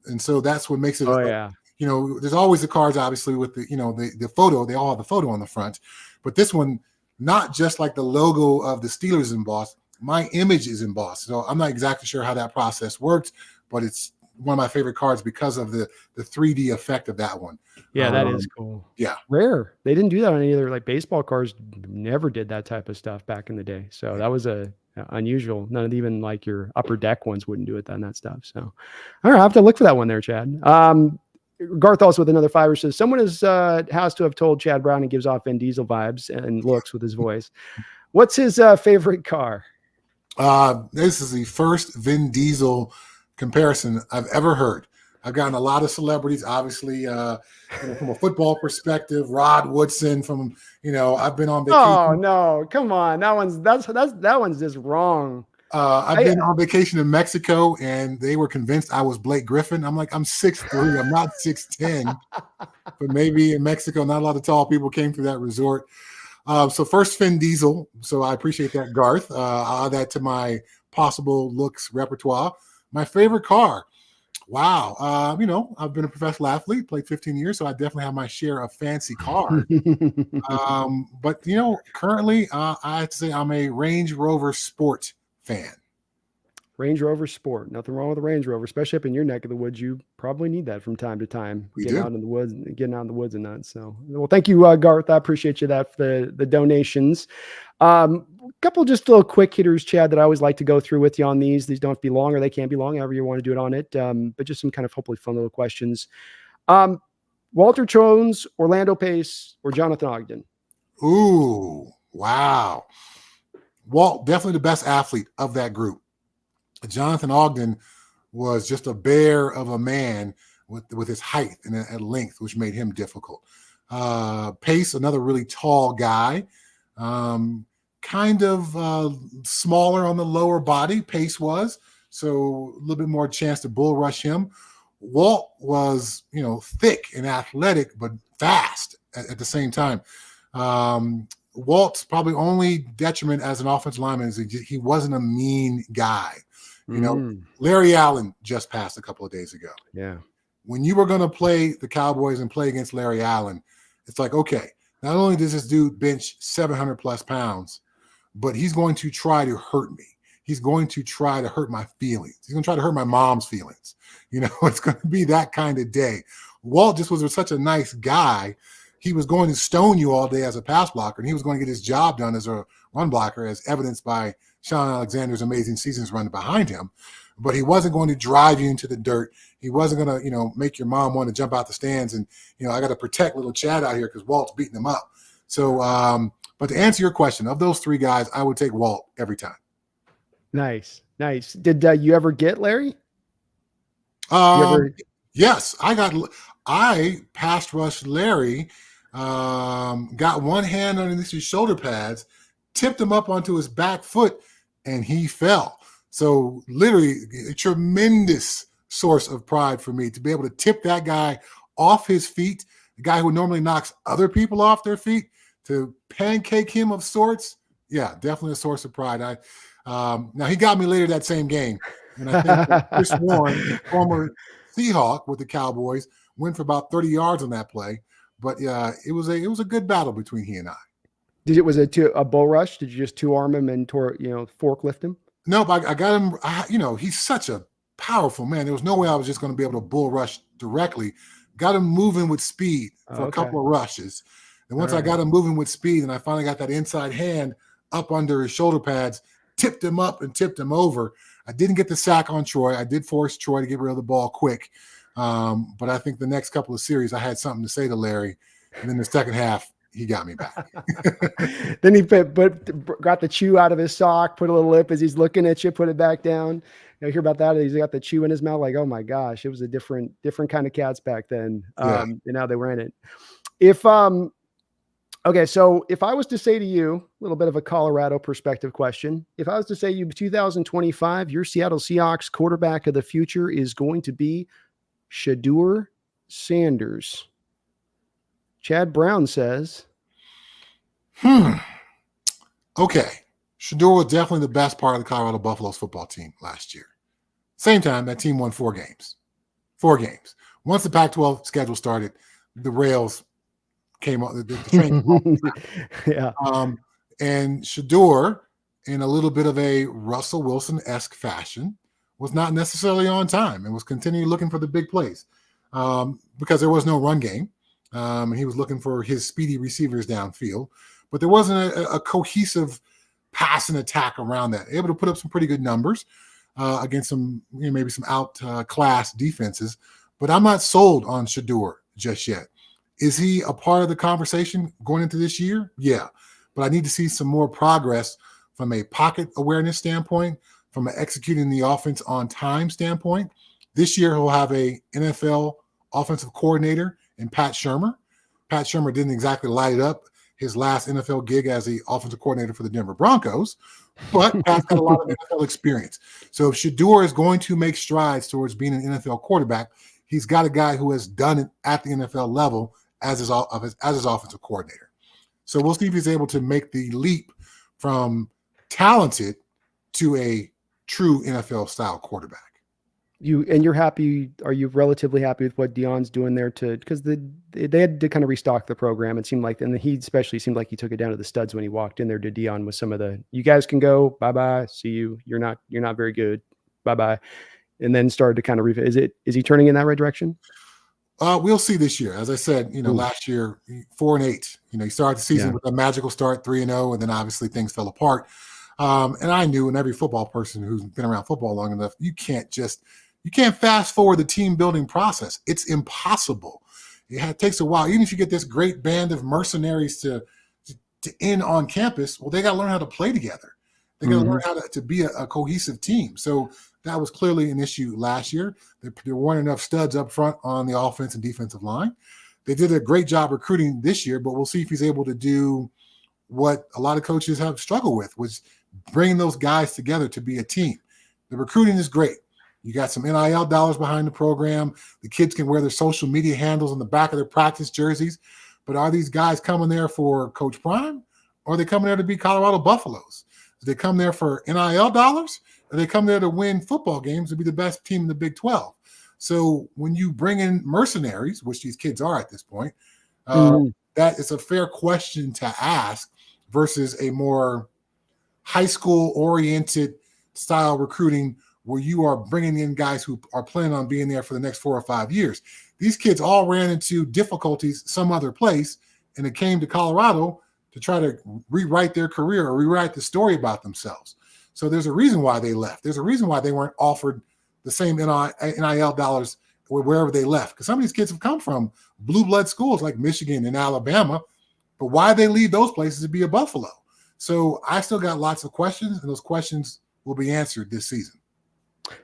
Speaker 2: And so that's what makes it,
Speaker 1: yeah.
Speaker 2: There's always the cards, obviously, with the photo, they all have the photo on the front, but this one, not just like the logo of the Steelers embossed, my image is embossed. So I'm not exactly sure how that process works, but it's one of my favorite cards because of the 3D effect of that one.
Speaker 1: Yeah, that is cool.
Speaker 2: Yeah.
Speaker 1: Rare. They didn't do that on any other, like, baseball cards never did that type of stuff back in the day. So that was unusual. None of even like your upper deck ones wouldn't do it on that stuff. So, all right, I have to look for that one there, Chad. Garth also with another $5 says, someone has to have told Chad Brown he gives off Vin Diesel vibes and looks with his voice. What's his favorite car?
Speaker 2: This is the first Vin Diesel comparison I've ever heard. I've gotten a lot of celebrities, obviously, from a football perspective. Rod Woodson from, I've been on vacation.
Speaker 1: Oh no, come on, that one's just wrong.
Speaker 2: I've been on vacation in Mexico, and they were convinced I was Blake Griffin. I'm like, I'm 6'3", I'm not 6'10", but maybe in Mexico, not a lot of tall people came through that resort. So first, Vin Diesel. So I appreciate that, Garth. I'll add that to my possible looks repertoire. My favorite car. Wow. I've been a professional athlete, played 15 years, so I definitely have my share of fancy cars. But, currently I have to say I'm a Range Rover Sport fan.
Speaker 1: Range Rover Sport. Nothing wrong with a Range Rover, especially up in your neck of the woods. You probably need that from time to time. Getting out in the woods and that. So, well, thank you, Garth. I appreciate you that for the donations. Couple just little quick hitters, Chad, that I always like to go through with you on these. These don't have to be long, or they can be long, however you want to do it on it. But just some kind of hopefully fun little questions. Walter Jones, Orlando Pace, or Jonathan Ogden?
Speaker 2: Ooh, wow. Walt, definitely the best athlete of that group. Jonathan Ogden was just a bear of a man with his height and length, which made him difficult. Pace, another really tall guy, kind of smaller on the lower body. Pace was, so a little bit more chance to bull rush him. Walt was, thick and athletic, but fast at the same time. Walt's probably only detriment as an offensive lineman is he wasn't a mean guy. Larry Allen just passed a couple of days ago.
Speaker 1: Yeah.
Speaker 2: When you were going to play the Cowboys and play against Larry Allen, it's like, okay, not only does this dude bench 700 plus pounds, but he's going to try to hurt me. He's going to try to hurt my feelings. He's going to try to hurt my mom's feelings. It's going to be that kind of day. Walt just was such a nice guy. He was going to stone you all day as a pass blocker, and he was going to get his job done as a run blocker, as evidenced by Sean Alexander's amazing seasons running behind him. But he wasn't going to drive you into the dirt. He wasn't going to, make your mom want to jump out the stands and, I got to protect little Chad out here because Walt's beating him up. So, but to answer your question, of those three guys, I would take Walt every time.
Speaker 1: Nice. Did you ever get Larry?
Speaker 2: Yes, I pass rushed Larry, got one hand underneath his shoulder pads, tipped him up onto his back foot, and he fell. So literally a tremendous source of pride for me to be able to tip that guy off his feet, the guy who normally knocks other people off their feet, to pancake him of sorts. Yeah, definitely a source of pride. Now he got me later that same game. And I think that Chris Warren, former Seahawk with the Cowboys, went for about 30 yards on that play. But it was a good battle between he and I.
Speaker 1: Was it a bull rush? Did you just two arm him and forklift him?
Speaker 2: Nope, I got him. He's such a powerful man. There was no way I was just going to be able to bull rush directly. Got him moving with speed for a couple of rushes. And once I got him moving with speed and I finally got that inside hand up under his shoulder pads, tipped him up and tipped him over. I didn't get the sack on Troy. I did force Troy to get rid of the ball quick. But I think the next couple of series, I had something to say to Larry. And then the second half, he got me back.
Speaker 1: Then he got the chew out of his sock, put a little lip as he's looking at you, put it back down. You hear about that? He's got the chew in his mouth. Like, oh my gosh, it was a different kind of cats back then. And now they were in it. Okay, so if I was to say to you, a little bit of a Colorado perspective question, if I was to say you 2025, your Seattle Seahawks quarterback of the future is going to be Shedeur Sanders. Chad Brown says,
Speaker 2: Okay. Shedeur was definitely the best part of the Colorado Buffaloes football team last year. Same time, that team won 4 games. 4 games. Once the Pac-12 schedule started, the rails came on. The train came on. And Shedeur, in a little bit of a Russell Wilson-esque fashion, was not necessarily on time and was continually looking for the big plays because there was no run game. And he was looking for his speedy receivers downfield. But there wasn't a cohesive pass and attack around that. Able to put up some pretty good numbers against some, maybe some outclassed defenses. But I'm not sold on Shedeur just yet. Is he a part of the conversation going into this year? Yeah. But I need to see some more progress from a pocket awareness standpoint, from an executing the offense on time standpoint. This year, he'll have a NFL offensive coordinator in Pat Shurmur. Pat Shurmur didn't exactly light it up his last NFL gig as the offensive coordinator for the Denver Broncos, but Pat's got a lot of NFL experience. So if Shedeur is going to make strides towards being an NFL quarterback, he's got a guy who has done it at the NFL level as his offensive coordinator. So we'll see if he's able to make the leap from talented to a true NFL style quarterback.
Speaker 1: You're happy? Are you relatively happy with what Deion's doing there? Because they had to kind of restock the program. It seemed like, and he especially seemed like he took it down to the studs when he walked in there to Deion with some of the, you guys can go, bye bye, see you. You're not very good, bye bye, and then started to kind of is he turning in that right direction?
Speaker 2: We'll see this year. As I said, last year 4-8. He started the season with a magical start, 3-0, and then obviously things fell apart. And I knew, and every football person who's been around football long enough, you can't fast forward the team building process. It's impossible. It takes a while. Even if you get this great band of mercenaries to end on campus, well, they got to learn how to play together. They got to learn how to be a cohesive team. So that was clearly an issue last year. There weren't enough studs up front on the offense and defensive line. They did a great job recruiting this year, but we'll see if he's able to do what a lot of coaches have struggled with, was bringing those guys together to be a team. The recruiting is great. You got some NIL dollars behind the program. The kids can wear their social media handles on the back of their practice jerseys. But are these guys coming there for Coach Prime, or are they coming there to be Colorado Buffaloes? Do they come there for NIL dollars, or they come there to win football games to be the best team in the Big 12? So when you bring in mercenaries, which these kids are at this point, that is a fair question to ask versus a more high school-oriented style recruiting where you are bringing in guys who are planning on being there for the next 4 or 5 years. These kids all ran into difficulties some other place, and it came to Colorado to try to rewrite their career or rewrite the story about themselves. So there's a reason why they left. There's a reason why they weren't offered the same NIL dollars wherever they left. Because some of these kids have come from blue blood schools like Michigan and Alabama, but why did they leave those places to be a Buffalo? So I still got lots of questions, and those questions will be answered this season.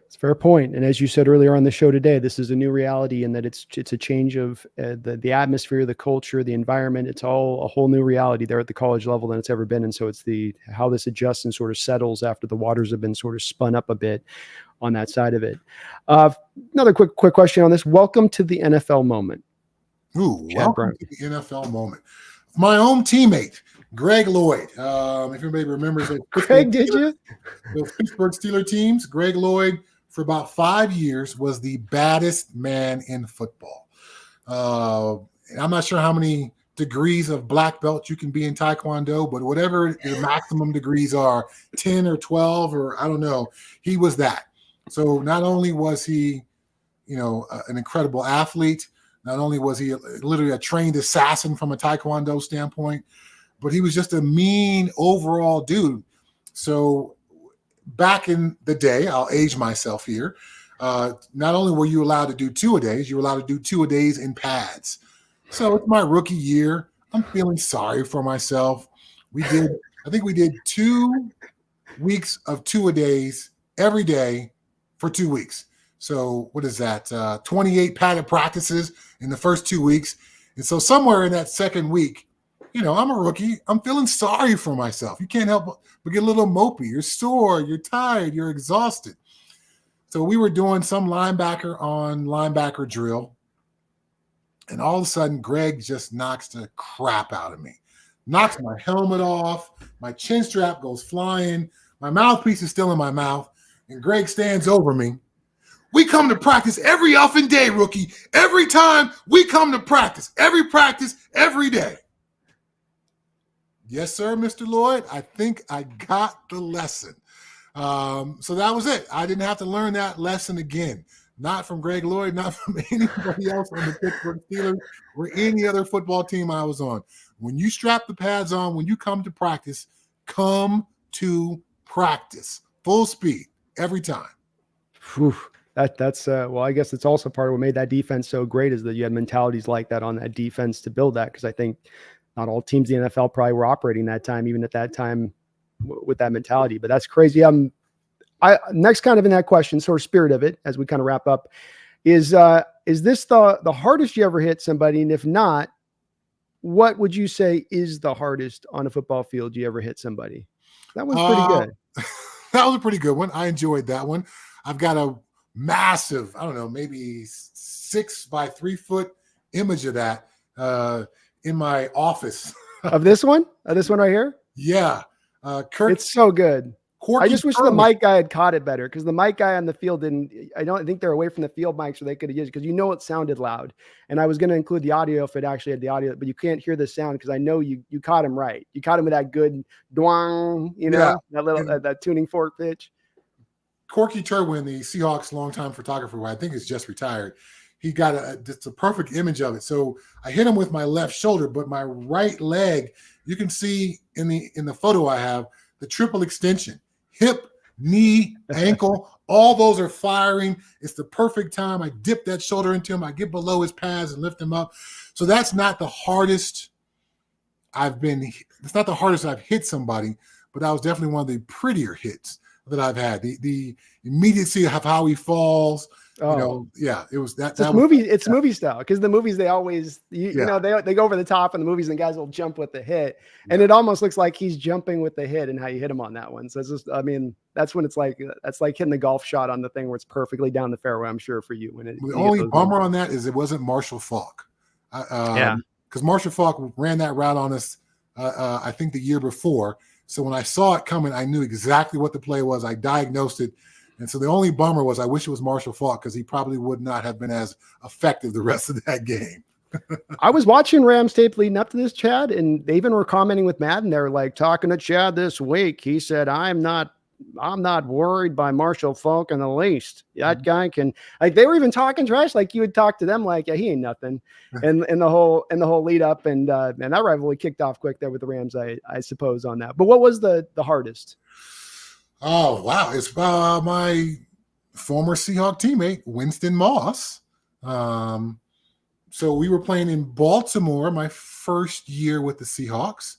Speaker 1: It's a fair point. And as you said earlier on the show today, this is a new reality in that it's a change of the atmosphere, the culture, the environment. It's all a whole new reality there at the college level than it's ever been. And so it's how this adjusts and sort of settles after the waters have been sort of spun up a bit on that side of it. Another quick question on this. Welcome to the NFL moment.
Speaker 2: Ooh, welcome to the NFL moment. My own teammate, Greg Lloyd. If anybody remembers those
Speaker 1: Greg, did you?
Speaker 2: Those Pittsburgh Steelers teams, Greg Lloyd, for about 5 years, was the baddest man in football. I'm not sure how many degrees of black belt you can be in Taekwondo, but whatever your maximum degrees are, 10 or 12, or I don't know, he was that. So not only was he, an incredible athlete, not only was he literally a trained assassin from a Taekwondo standpoint, but he was just a mean overall dude. So back in the day, I'll age myself here, not only were you allowed to do 2-a-days, you were allowed to do 2-a-days in pads. So it's my rookie year. I'm feeling sorry for myself. I think we did 2 weeks of 2-a-days every day for 2 weeks. So what is that? 28 padded practices in the first 2 weeks. And so somewhere in that second week, I'm a rookie. I'm feeling sorry for myself. You can't help but get a little mopey. You're sore, you're tired, you're exhausted. So we were doing some linebacker on linebacker drill. And all of a sudden, Greg just knocks the crap out of me. Knocks my helmet off. My chin strap goes flying. My mouthpiece is still in my mouth. And Greg stands over me. We come to practice every effing day, rookie. Every time we come to practice. Every practice, every day. Yes, sir, Mr. Lloyd. I think I got the lesson. So that was it. I didn't have to learn that lesson again. Not from Greg Lloyd, not from anybody else on the Pittsburgh Steelers or any other football team I was on. When you strap the pads on, when you come to practice, come to practice. Full speed, every time.
Speaker 1: Whew. That's well, I guess it's also part of what made that defense so great is that you had mentalities like that on that defense to build that. Because I think not all teams in the NFL probably were operating that time, even at that time with that mentality. But that's crazy. Next kind of in that question, sort of spirit of it, as we kind of wrap up, is this the hardest you ever hit somebody? And if not, what would you say is the hardest on a football field you ever hit somebody? That was pretty good.
Speaker 2: That was a pretty good one. I enjoyed that one. I've got a massive, I don't know, maybe 6 by 3 foot image of that in my office.
Speaker 1: Of this one? Of this one right here?
Speaker 2: Yeah.
Speaker 1: It's so good.
Speaker 2: Corky
Speaker 1: I just wish
Speaker 2: Turner.
Speaker 1: the mic guy had caught it better because the mic guy on the field didn't. I don't think they're away from the field mics so they could have used it because it sounded loud. And I was going to include the audio if it actually had the audio, but you can't hear the sound because I know you caught him right. You caught him with that good dwang, that little that tuning fork pitch.
Speaker 2: Corky Turwin, the Seahawks longtime photographer, who I think is just retired, he got it's a perfect image of it. So I hit him with my left shoulder, but my right leg, you can see in the photo I have the triple extension. Hip, knee, ankle, all those are firing. It's the perfect time. I dip that shoulder into him. I get below his pads and lift him up. So that's not the hardest it's not the hardest I've hit somebody, but that was definitely one of the prettier hits that I've had. The immediacy of how he falls. It was that.
Speaker 1: It's movie style because the movies they always they go over the top in the movies and guys will jump with the hit, and it almost looks like he's jumping with the hit and how you hit him on that one. So it's just, that's when that's like hitting the golf shot on the thing where it's perfectly down the fairway. I'm sure for you.
Speaker 2: The only bummer on that is it wasn't Marshall Faulk. Because Marshall Faulk ran that route on us. I think the year before. So when I saw it coming, I knew exactly what the play was. I diagnosed it. And so the only bummer was I wish it was Marshall Faulk because he probably would not have been as effective the rest of that game.
Speaker 1: I was watching Rams tape leading up to this, Chad, and they even were commenting with Madden. They were like talking to Chad this week. He said, I'm not worried by Marshall Faulk in the least. That guy can, like, they were even talking trash. Like you would talk to them like, yeah, he ain't nothing. And the whole lead up and that rivalry kicked off quick there with the Rams, I suppose on that. But what was the hardest?
Speaker 2: Oh, wow. It's my former Seahawk teammate, Winston Moss. So we were playing in Baltimore my first year with the Seahawks.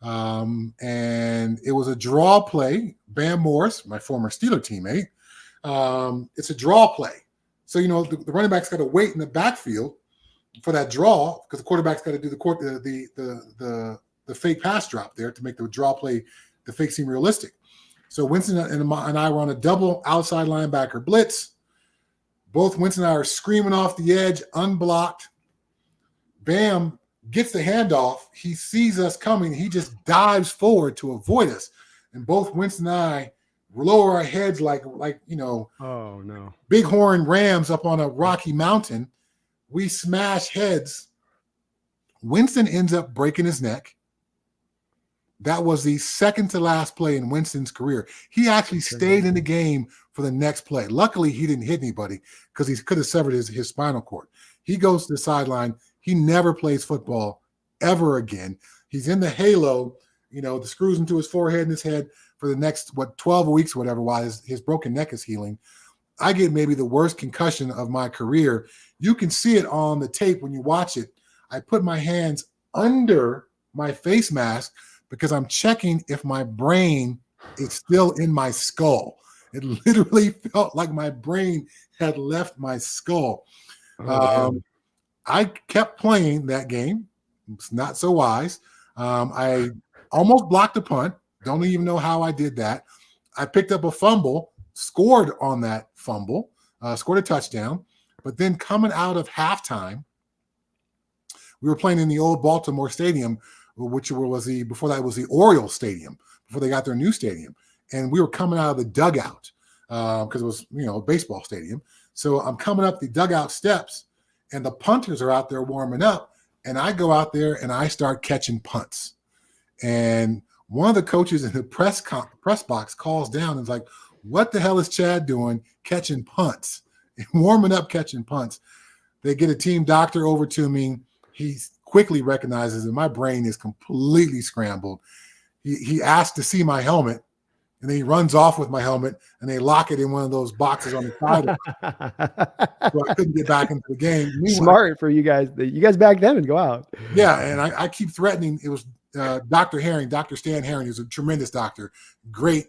Speaker 2: And it was a draw play. Bam Morris, my former Steeler teammate, it's a draw play. So, the running back's got to wait in the backfield for that draw because the quarterback's got to do the fake pass drop there to make the draw play, the fake seem realistic. So Winston and I were on a double outside linebacker blitz. Both Winston and I are screaming off the edge, unblocked. Bam gets the handoff. He sees us coming. He just dives forward to avoid us. And both Winston and I lower our heads like oh no, bighorn rams up on a rocky mountain. We smash heads Winston ends up breaking his neck. That was the second to last play in Winston's career. He actually stayed in the game for the next play. Luckily, he didn't hit anybody because he could have severed his spinal cord. He goes to the sideline. He never plays football ever again. He's in the halo, the screws into his forehead and his head for the next, 12 weeks or whatever, while his broken neck is healing. I get maybe the worst concussion of my career. You can see it on the tape when you watch it. I put my hands under my face mask because I'm checking if my brain is still in my skull. It literally felt like my brain had left my skull. I kept playing that game. It's not so wise. I almost blocked a punt. Don't even know how I did that. I picked up a fumble, scored on that fumble, scored a touchdown. But then coming out of halftime, we were playing in the old Baltimore Stadium, which was before that was the Orioles Stadium, before they got their new stadium. And we were coming out of the dugout because it was, a baseball stadium. So I'm coming up the dugout steps, and the punters are out there warming up. And I go out there and I start catching punts. And one of the coaches in the press box calls down and is like, "What the hell is Chad doing catching punts?" And warming up catching punts. They get a team doctor over to me. He quickly recognizes that my brain is completely scrambled. He asked to see my helmet, and then he runs off with my helmet, and they lock it in one of those boxes on the side. So I couldn't get back into the game.
Speaker 1: Smart for you guys. You guys back then and go out.
Speaker 2: Yeah, and I keep threatening. It was Dr. Herring, Dr. Stan Herring, who's a tremendous doctor, great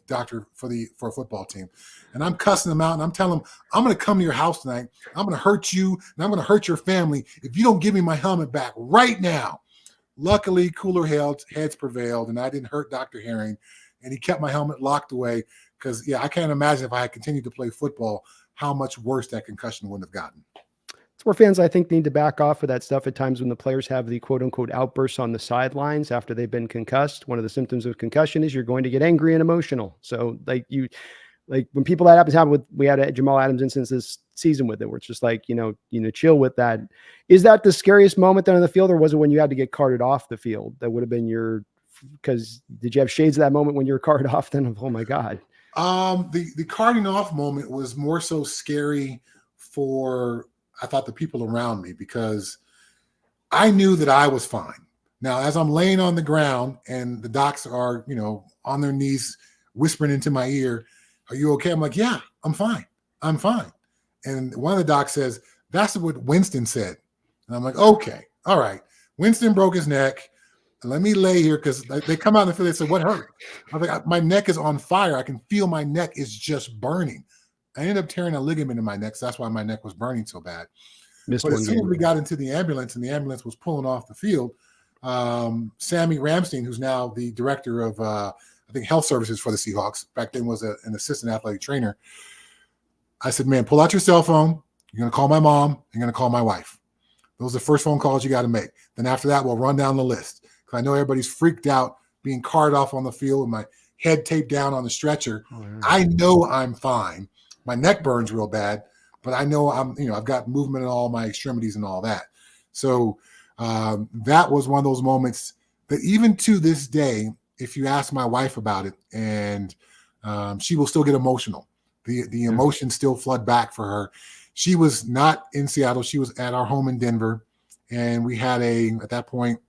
Speaker 2: doctor for a football team. And I'm cussing him out, and I'm telling him, "I'm going to come to your house tonight. I'm going to hurt you, and I'm going to hurt your family if you don't give me my helmet back right now." Luckily, cooler heads prevailed, and I didn't hurt Dr. Herring, and he kept my helmet locked away because, I can't imagine if I had continued to play football, how much worse that concussion wouldn't have gotten.
Speaker 1: It's where fans, I think, need to back off of that stuff at times when the players have the quote-unquote outbursts on the sidelines after they've been concussed. One of the symptoms of concussion is you're going to get angry and emotional. So, when people that happen we had a Jamal Adams instance this season with it, where it's just like, chill with that. Is that the scariest moment then on the field, or was it when you had to get carted off the field? That would have been because did you have shades of that moment when you were carted off then? Oh my God.
Speaker 2: The carting off moment was more so scary for, I thought, the people around me, because I knew that I was fine. Now, as I'm laying on the ground and the docs are, on their knees whispering into my ear, "Are you okay?" I'm like, "Yeah, I'm fine. I'm fine." And one of the docs says, "That's what Winston said." And I'm like, "Okay, all right. Winston broke his neck. Let me lay here," because they come out in the field. They said, "What hurt?" I'm like, "My neck is on fire. I can feel my neck is just burning." I ended up tearing a ligament in my neck, so that's why my neck was burning so bad. But as soon as we got into the ambulance and the ambulance was pulling off the field, Sammy Ramstein, who's now the director of I think health services for the Seahawks, back then was an assistant athletic trainer. I said, "Man, pull out your cell phone. You're going to call my mom. You're going to call my wife. Those are the first phone calls you got to make. Then after that, we'll run down the list." Because I know everybody's freaked out being carted off on the field with my head taped down on the stretcher. Oh, yeah. I know I'm fine. My neck burns real bad, but I know I've got movement in all my extremities and all that. So that was one of those moments that even to this day, if you ask my wife about it, and she will still get emotional. The emotions still flood back for her. She was not in Seattle. She was at our home in Denver. And we had at that point,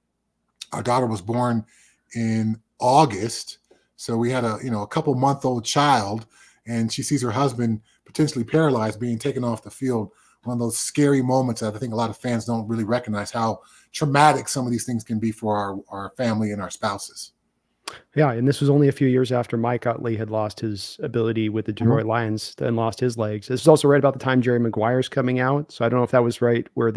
Speaker 2: our daughter was born in August. So we had a couple month-old child, and she sees her husband potentially paralyzed, being taken off the field. One of those scary moments that I think a lot of fans don't really recognize how traumatic some of these things can be for our family and our spouses.
Speaker 1: Yeah, and this was only a few years after Mike Utley had lost his ability with the Detroit Lions and lost his legs. This is also right about the time Jerry Maguire's coming out. So I don't know if that was right where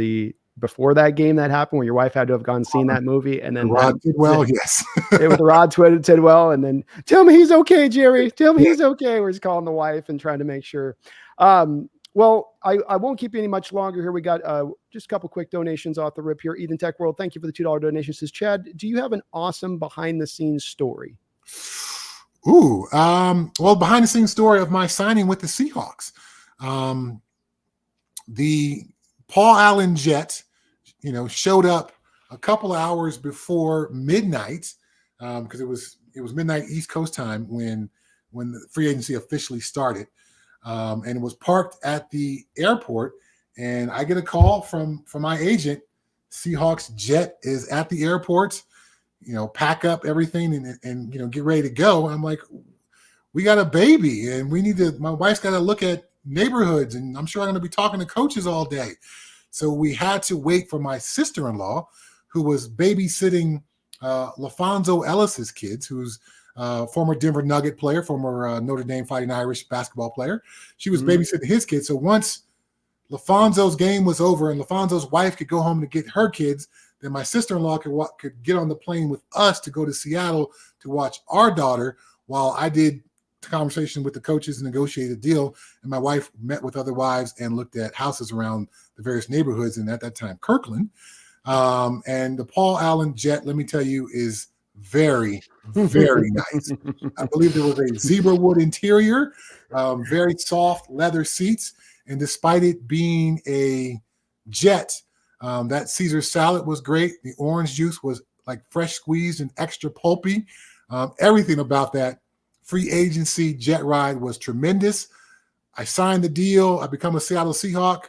Speaker 1: before that game that happened, where your wife had to have gone and seen that movie, and then
Speaker 2: Rod Tidwell, yes,
Speaker 1: it was Rod Tidwell, and then "Tell me he's okay, Jerry. Tell me he's okay." Where he's calling the wife and trying to make sure. Well, I won't keep you any much longer here. We got just a couple quick donations off the rip here. Eden Tech World, thank you for the $2 donation. Says, "Chad, do you have an awesome behind-the-scenes story?"
Speaker 2: Ooh, well, behind-the-scenes story of my signing with the Seahawks. The Paul Allen jet, showed up a couple of hours before midnight, because it was midnight East Coast time when the free agency officially started, and it was parked at the airport. And I get a call from my agent. Seahawks jet is at the airport. Pack up everything and get ready to go. I'm like, we got a baby, and my wife's got to look at neighborhoods, and I'm sure I'm going to be talking to coaches all day. So we had to wait for my sister-in-law, who was babysitting LaFonso Ellis's kids, who's former Denver Nugget player, former Notre Dame Fighting Irish basketball player. She was babysitting his kids. So once LaFonso's game was over and LaFonso's wife could go home to get her kids, then my sister-in-law could get on the plane with us to go to Seattle to watch our daughter while I did conversation with the coaches and negotiated a deal. And my wife met with other wives and looked at houses around the various neighborhoods, and at that time, Kirkland. And the Paul Allen jet, let me tell you, is very, very nice. I believe there was a zebra wood interior, very soft leather seats. And despite it being a jet, that Caesar salad was great. The orange juice was like fresh squeezed and extra pulpy. Everything about that free agency jet ride was tremendous. I signed the deal. I become a Seattle Seahawk.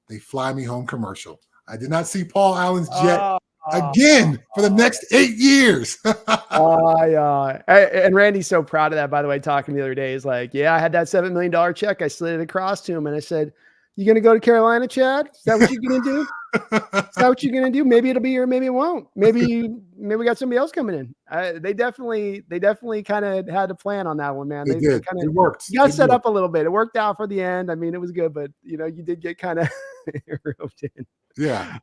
Speaker 2: They fly me home commercial. I did not see Paul Allen's jet again for the next 8 years.
Speaker 1: And Randy's so proud of that, by the way, talking the other day. He's like, yeah, I had that $7 million check. I slid it across to him. And I said, you going to go to Carolina, Chad? Is that what you're going to do? Is that what you're going to do? Maybe it'll be here. Maybe it won't. Maybe we got somebody else coming in. They definitely kind of had a plan on that one, man.
Speaker 2: They did. It worked.
Speaker 1: You got set up a little bit. It worked out for the end. I mean, it was good, but you did get kind of roped in.
Speaker 2: Yeah.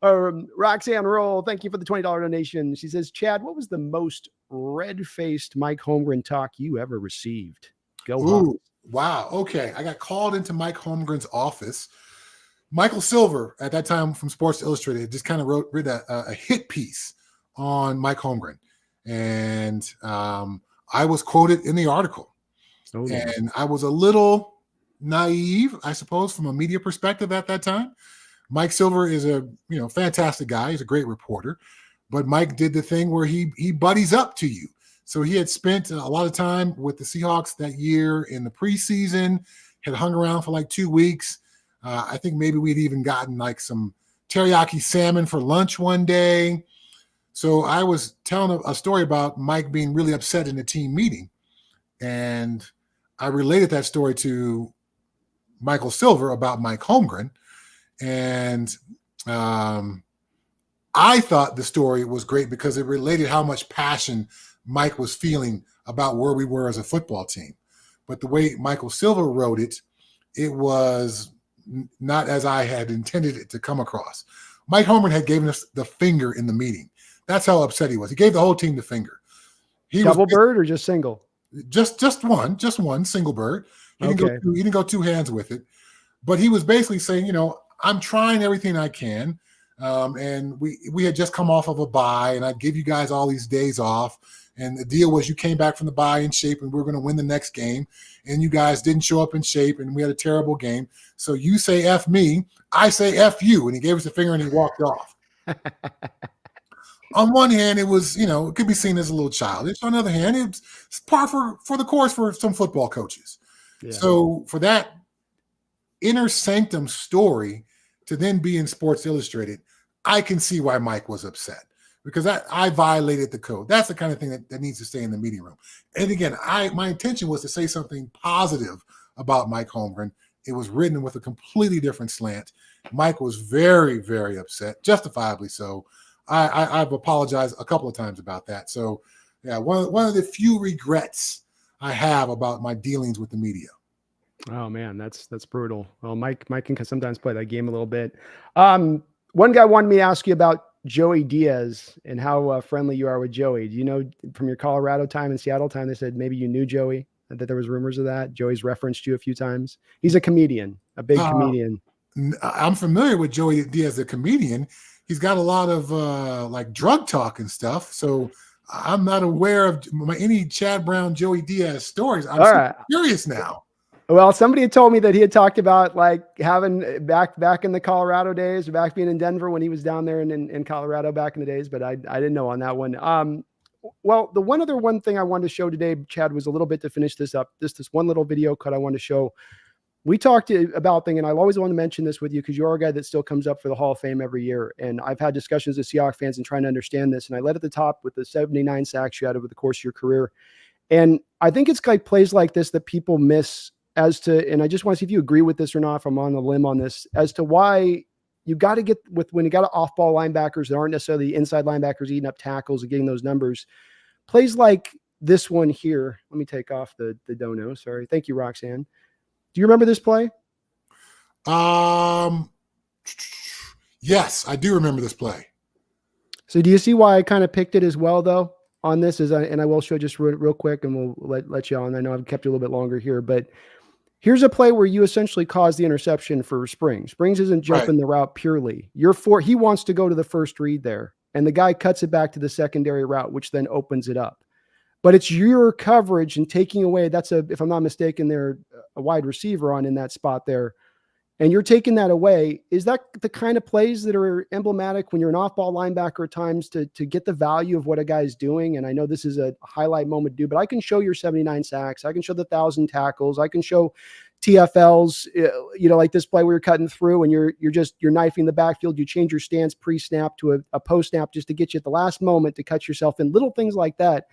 Speaker 1: Roxanne Roll, thank you for the $20 donation. She says, Chad, what was the most red-faced Mike Holmgren talk you ever received? Go on.
Speaker 2: Wow. Okay. I got called into Mike Holmgren's office. Michael Silver, at that time from Sports Illustrated, just kind of wrote a hit piece on Mike Holmgren. And I was quoted in the article. And I was a little naive, I suppose, from a media perspective at that time. Mike Silver is a fantastic guy. He's a great reporter. But Mike did the thing where he buddies up to you. So he had spent a lot of time with the Seahawks that year in the preseason, had hung around for like 2 weeks. I think maybe we'd even gotten like some teriyaki salmon for lunch one day. So I was telling a story about Mike being really upset in the team meeting. And I related that story to Michael Silver about Mike Holmgren. And I thought the story was great because it related how much passion Mike was feeling about where we were as a football team. But the way Michael Silver wrote it, it was not as I had intended it to come across. Mike Holmgren had given us the finger in the meeting. That's how upset he was. He gave the whole team the finger.
Speaker 1: Double bird or just single?
Speaker 2: Just one single bird. He didn't go two hands with it. But he was basically saying, I'm trying everything I can. And we had just come off of a bye, and I'd give you guys all these days off. And the deal was you came back from the bye in shape, and we were going to win the next game. And you guys didn't show up in shape, and we had a terrible game. So you say F me, I say F you. And he gave us a finger, and he walked off. On one hand, it was, it could be seen as a little childish. On the other hand, it's par for the course for some football coaches. Yeah. So for that inner sanctum story to then be in Sports Illustrated, I can see why Mike was upset, because I violated the code. That's the kind of thing that needs to stay in the meeting room. And again, my intention was to say something positive about Mike Holmgren. It was written with a completely different slant. Mike was very, very upset, justifiably so. I've apologized a couple of times about that. So, yeah, one of the few regrets I have about my dealings with the media.
Speaker 1: Oh man, that's brutal. Well, Mike can sometimes play that game a little bit. One guy wanted me to ask you about Joey Diaz and how friendly you are with Joey. Do you know from your Colorado time and Seattle time, they said maybe you knew Joey, that there was rumors of that? Joey's referenced you a few times. He's a comedian, a big comedian.
Speaker 2: I'm familiar with Joey Diaz, the comedian. He's got a lot of like drug talk and stuff. So I'm not aware of any Chad Brown, Joey Diaz stories. I'm curious now.
Speaker 1: Well, somebody had told me that he had talked about like having back in the Colorado days, back being in Denver when he was down there in Colorado back in the days, but I didn't know on that one. Well, the one thing I wanted to show today, Chad, was a little bit to finish this up. This one little video cut I wanted to show. We talked about thing, and I always want to mention this with you because you're a guy that still comes up for the Hall of Fame every year. And I've had discussions with Seahawks fans and trying to understand this. And I led at the top with the 79 sacks you had over the course of your career. And I think it's like plays like this that people miss as to, and I just want to see if you agree with this or not, if I'm on a limb on this, as to why you got to get with, when you got off ball linebackers that aren't necessarily inside linebackers eating up tackles and getting those numbers, plays like this one here. Let me take off the dono. Sorry. Thank you, Roxanne. Do you remember this play?
Speaker 2: Yes, I do remember this play.
Speaker 1: So do you see why I kind of picked it as well, though, on this? And I will show just real quick, and we'll let you on. I know I've kept you a little bit longer here, but here's a play where you essentially caused the interception for Springs. Springs isn't jumping the route purely. He wants to go to the first read there, and the guy cuts it back to the secondary route, which then opens it up. But it's your coverage and taking away. That's if I'm not mistaken, they're a wide receiver in that spot there. And you're taking that away. Is that the kind of plays that are emblematic when you're an off-ball linebacker at times to get the value of what a guy's doing? And I know this is a highlight moment to do, but I can show your 79 sacks. I can show the 1,000 tackles. I can show TFLs, like this play where you're cutting through and you're knifing the backfield. You change your stance pre-snap to a post-snap just to get you at the last moment to cut yourself in, little things like that.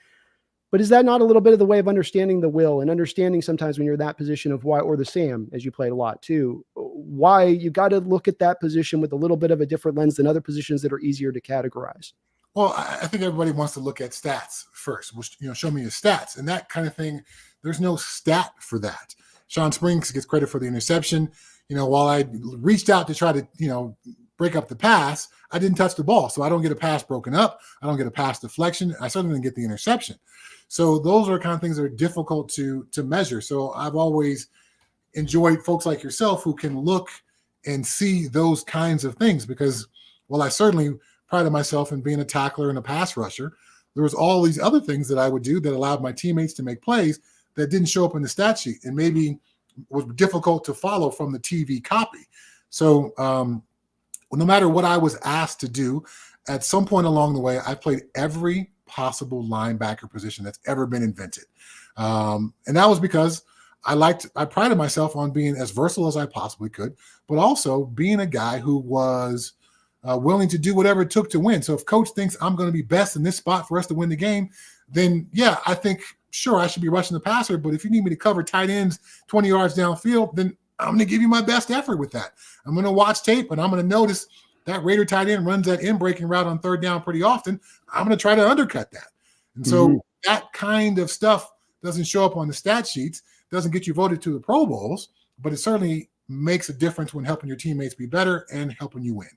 Speaker 1: But is that not a little bit of the way of understanding the will and understanding sometimes when you're in that position of why, or the Sam, as you played a lot too, why you got to look at that position with a little bit of a different lens than other positions that are easier to categorize?
Speaker 2: Well, I think everybody wants to look at stats first, which, show me your stats and that kind of thing. There's no stat for that. Sean Springs gets credit for the interception. While I reached out to try to, break up the pass, I didn't touch the ball. So I don't get a pass broken up. I don't get a pass deflection. I certainly didn't get the interception. So those are kind of things that are difficult to measure. So I've always enjoyed folks like yourself who can look and see those kinds of things because, well, I certainly prided myself in being a tackler and a pass rusher. There was all these other things that I would do that allowed my teammates to make plays that didn't show up in the stat sheet and maybe was difficult to follow from the TV copy. So no matter what I was asked to do, at some point along the way, I played every possible linebacker position that's ever been invented. And that was because I prided myself on being as versatile as I possibly could, but also being a guy who was willing to do whatever it took to win. So if coach thinks I'm going to be best in this spot for us to win the game, then yeah, I think, sure, I should be rushing the passer. But if you need me to cover tight ends 20 yards downfield, then I'm going to give you my best effort with that. I'm going to watch tape and I'm going to notice that Raider tight end runs that in-breaking route on third down pretty often. I'm going to try to undercut that. And so that kind of stuff doesn't show up on the stat sheets, doesn't get you voted to the Pro Bowls, but it certainly makes a difference when helping your teammates be better and helping you win.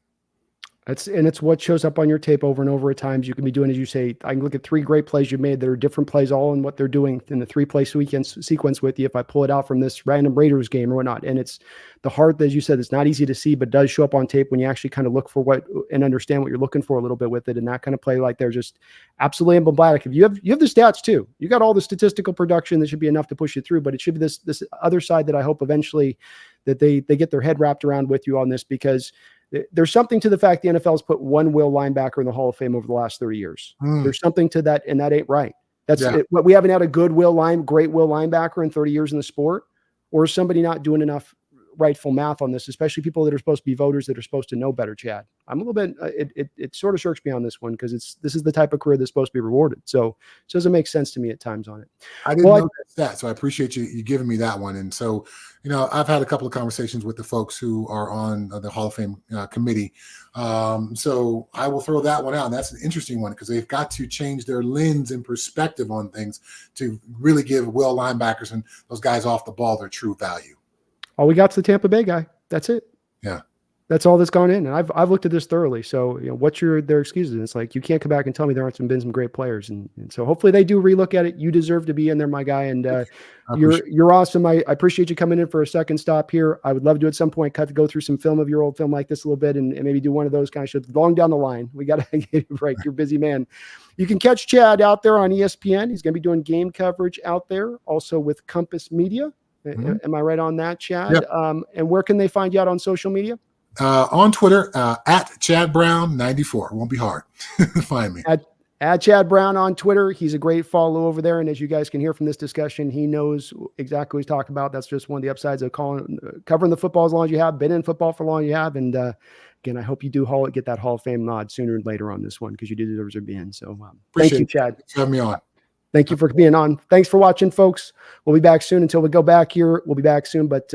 Speaker 1: It's what shows up on your tape over and over at times. You can be doing, as you say, I can look at 3 great plays you made that are different plays all in what they're doing in the 3-play sequence with you. If I pull it out from this random Raiders game or whatnot, and it's the heart, as you said, it's not easy to see, but does show up on tape when you actually kind of look for what and understand what you're looking for a little bit with it. And that kind of play like they're just absolutely emblematic. If you have the stats too, you got all the statistical production that should be enough to push you through, but it should be this other side that I hope eventually that they get their head wrapped around with you on this, because there's something to the fact the NFL has put one will linebacker in the Hall of Fame over the last 30 years. There's something to that, and that ain't right. That's it. We haven't had a great will linebacker in 30 years in the sport, or is somebody not doing enough rightful math on this, especially people that are supposed to be voters that are supposed to know better, Chad? I'm a little bit, it sort of shirks me on this one because this is the type of career that's supposed to be rewarded. So it doesn't make sense to me at times on it.
Speaker 2: I didn't know that, so I appreciate you giving me that one. And so, I've had a couple of conversations with the folks who are on the Hall of Fame committee. So I will throw that one out. And that's an interesting one because they've got to change their lens and perspective on things to really give will linebackers and those guys off the ball their true value.
Speaker 1: All we got's the Tampa Bay guy. That's it.
Speaker 2: Yeah.
Speaker 1: That's all that's gone in. And I've looked at this thoroughly. So, what's their excuses? And it's like, you can't come back and tell me there aren't been some great players. And so hopefully they do relook at it. You deserve to be in there, my guy. And you're awesome. I appreciate you coming in for a second stop here. I would love to at some point go through some film of your old film like this a little bit and maybe do one of those kind of shows long down the line. We got to get you right. You're a busy man. You can catch Chad out there on ESPN. He's going to be doing game coverage out there also with Compass Media.
Speaker 2: Mhm.
Speaker 1: Am I right on that, Chad?
Speaker 2: Yep.
Speaker 1: And where can they find you out on social media?
Speaker 2: On Twitter, at Chad Brown 94. It won't be hard to find me.
Speaker 1: At Chad Brown on Twitter. He's a great follow over there. And as you guys can hear from this discussion, he knows exactly what he's talking about. That's just one of the upsides of covering the football as long as you have, been in football for as long as you have. And again, I hope you do get that Hall of Fame nod sooner or later on this one, because you do deserve to be in. So thank you, Chad.
Speaker 2: Thanks for having me on.
Speaker 1: Thank you for being on. Thanks for watching, folks. We'll be back soon. Until we go back here, we'll be back soon. But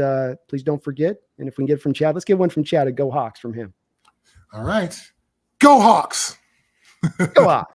Speaker 1: please don't forget. And if we can get it from Chad, let's get one from Chad. A Go Hawks from him.
Speaker 2: All right. Go Hawks.
Speaker 1: Go Hawks.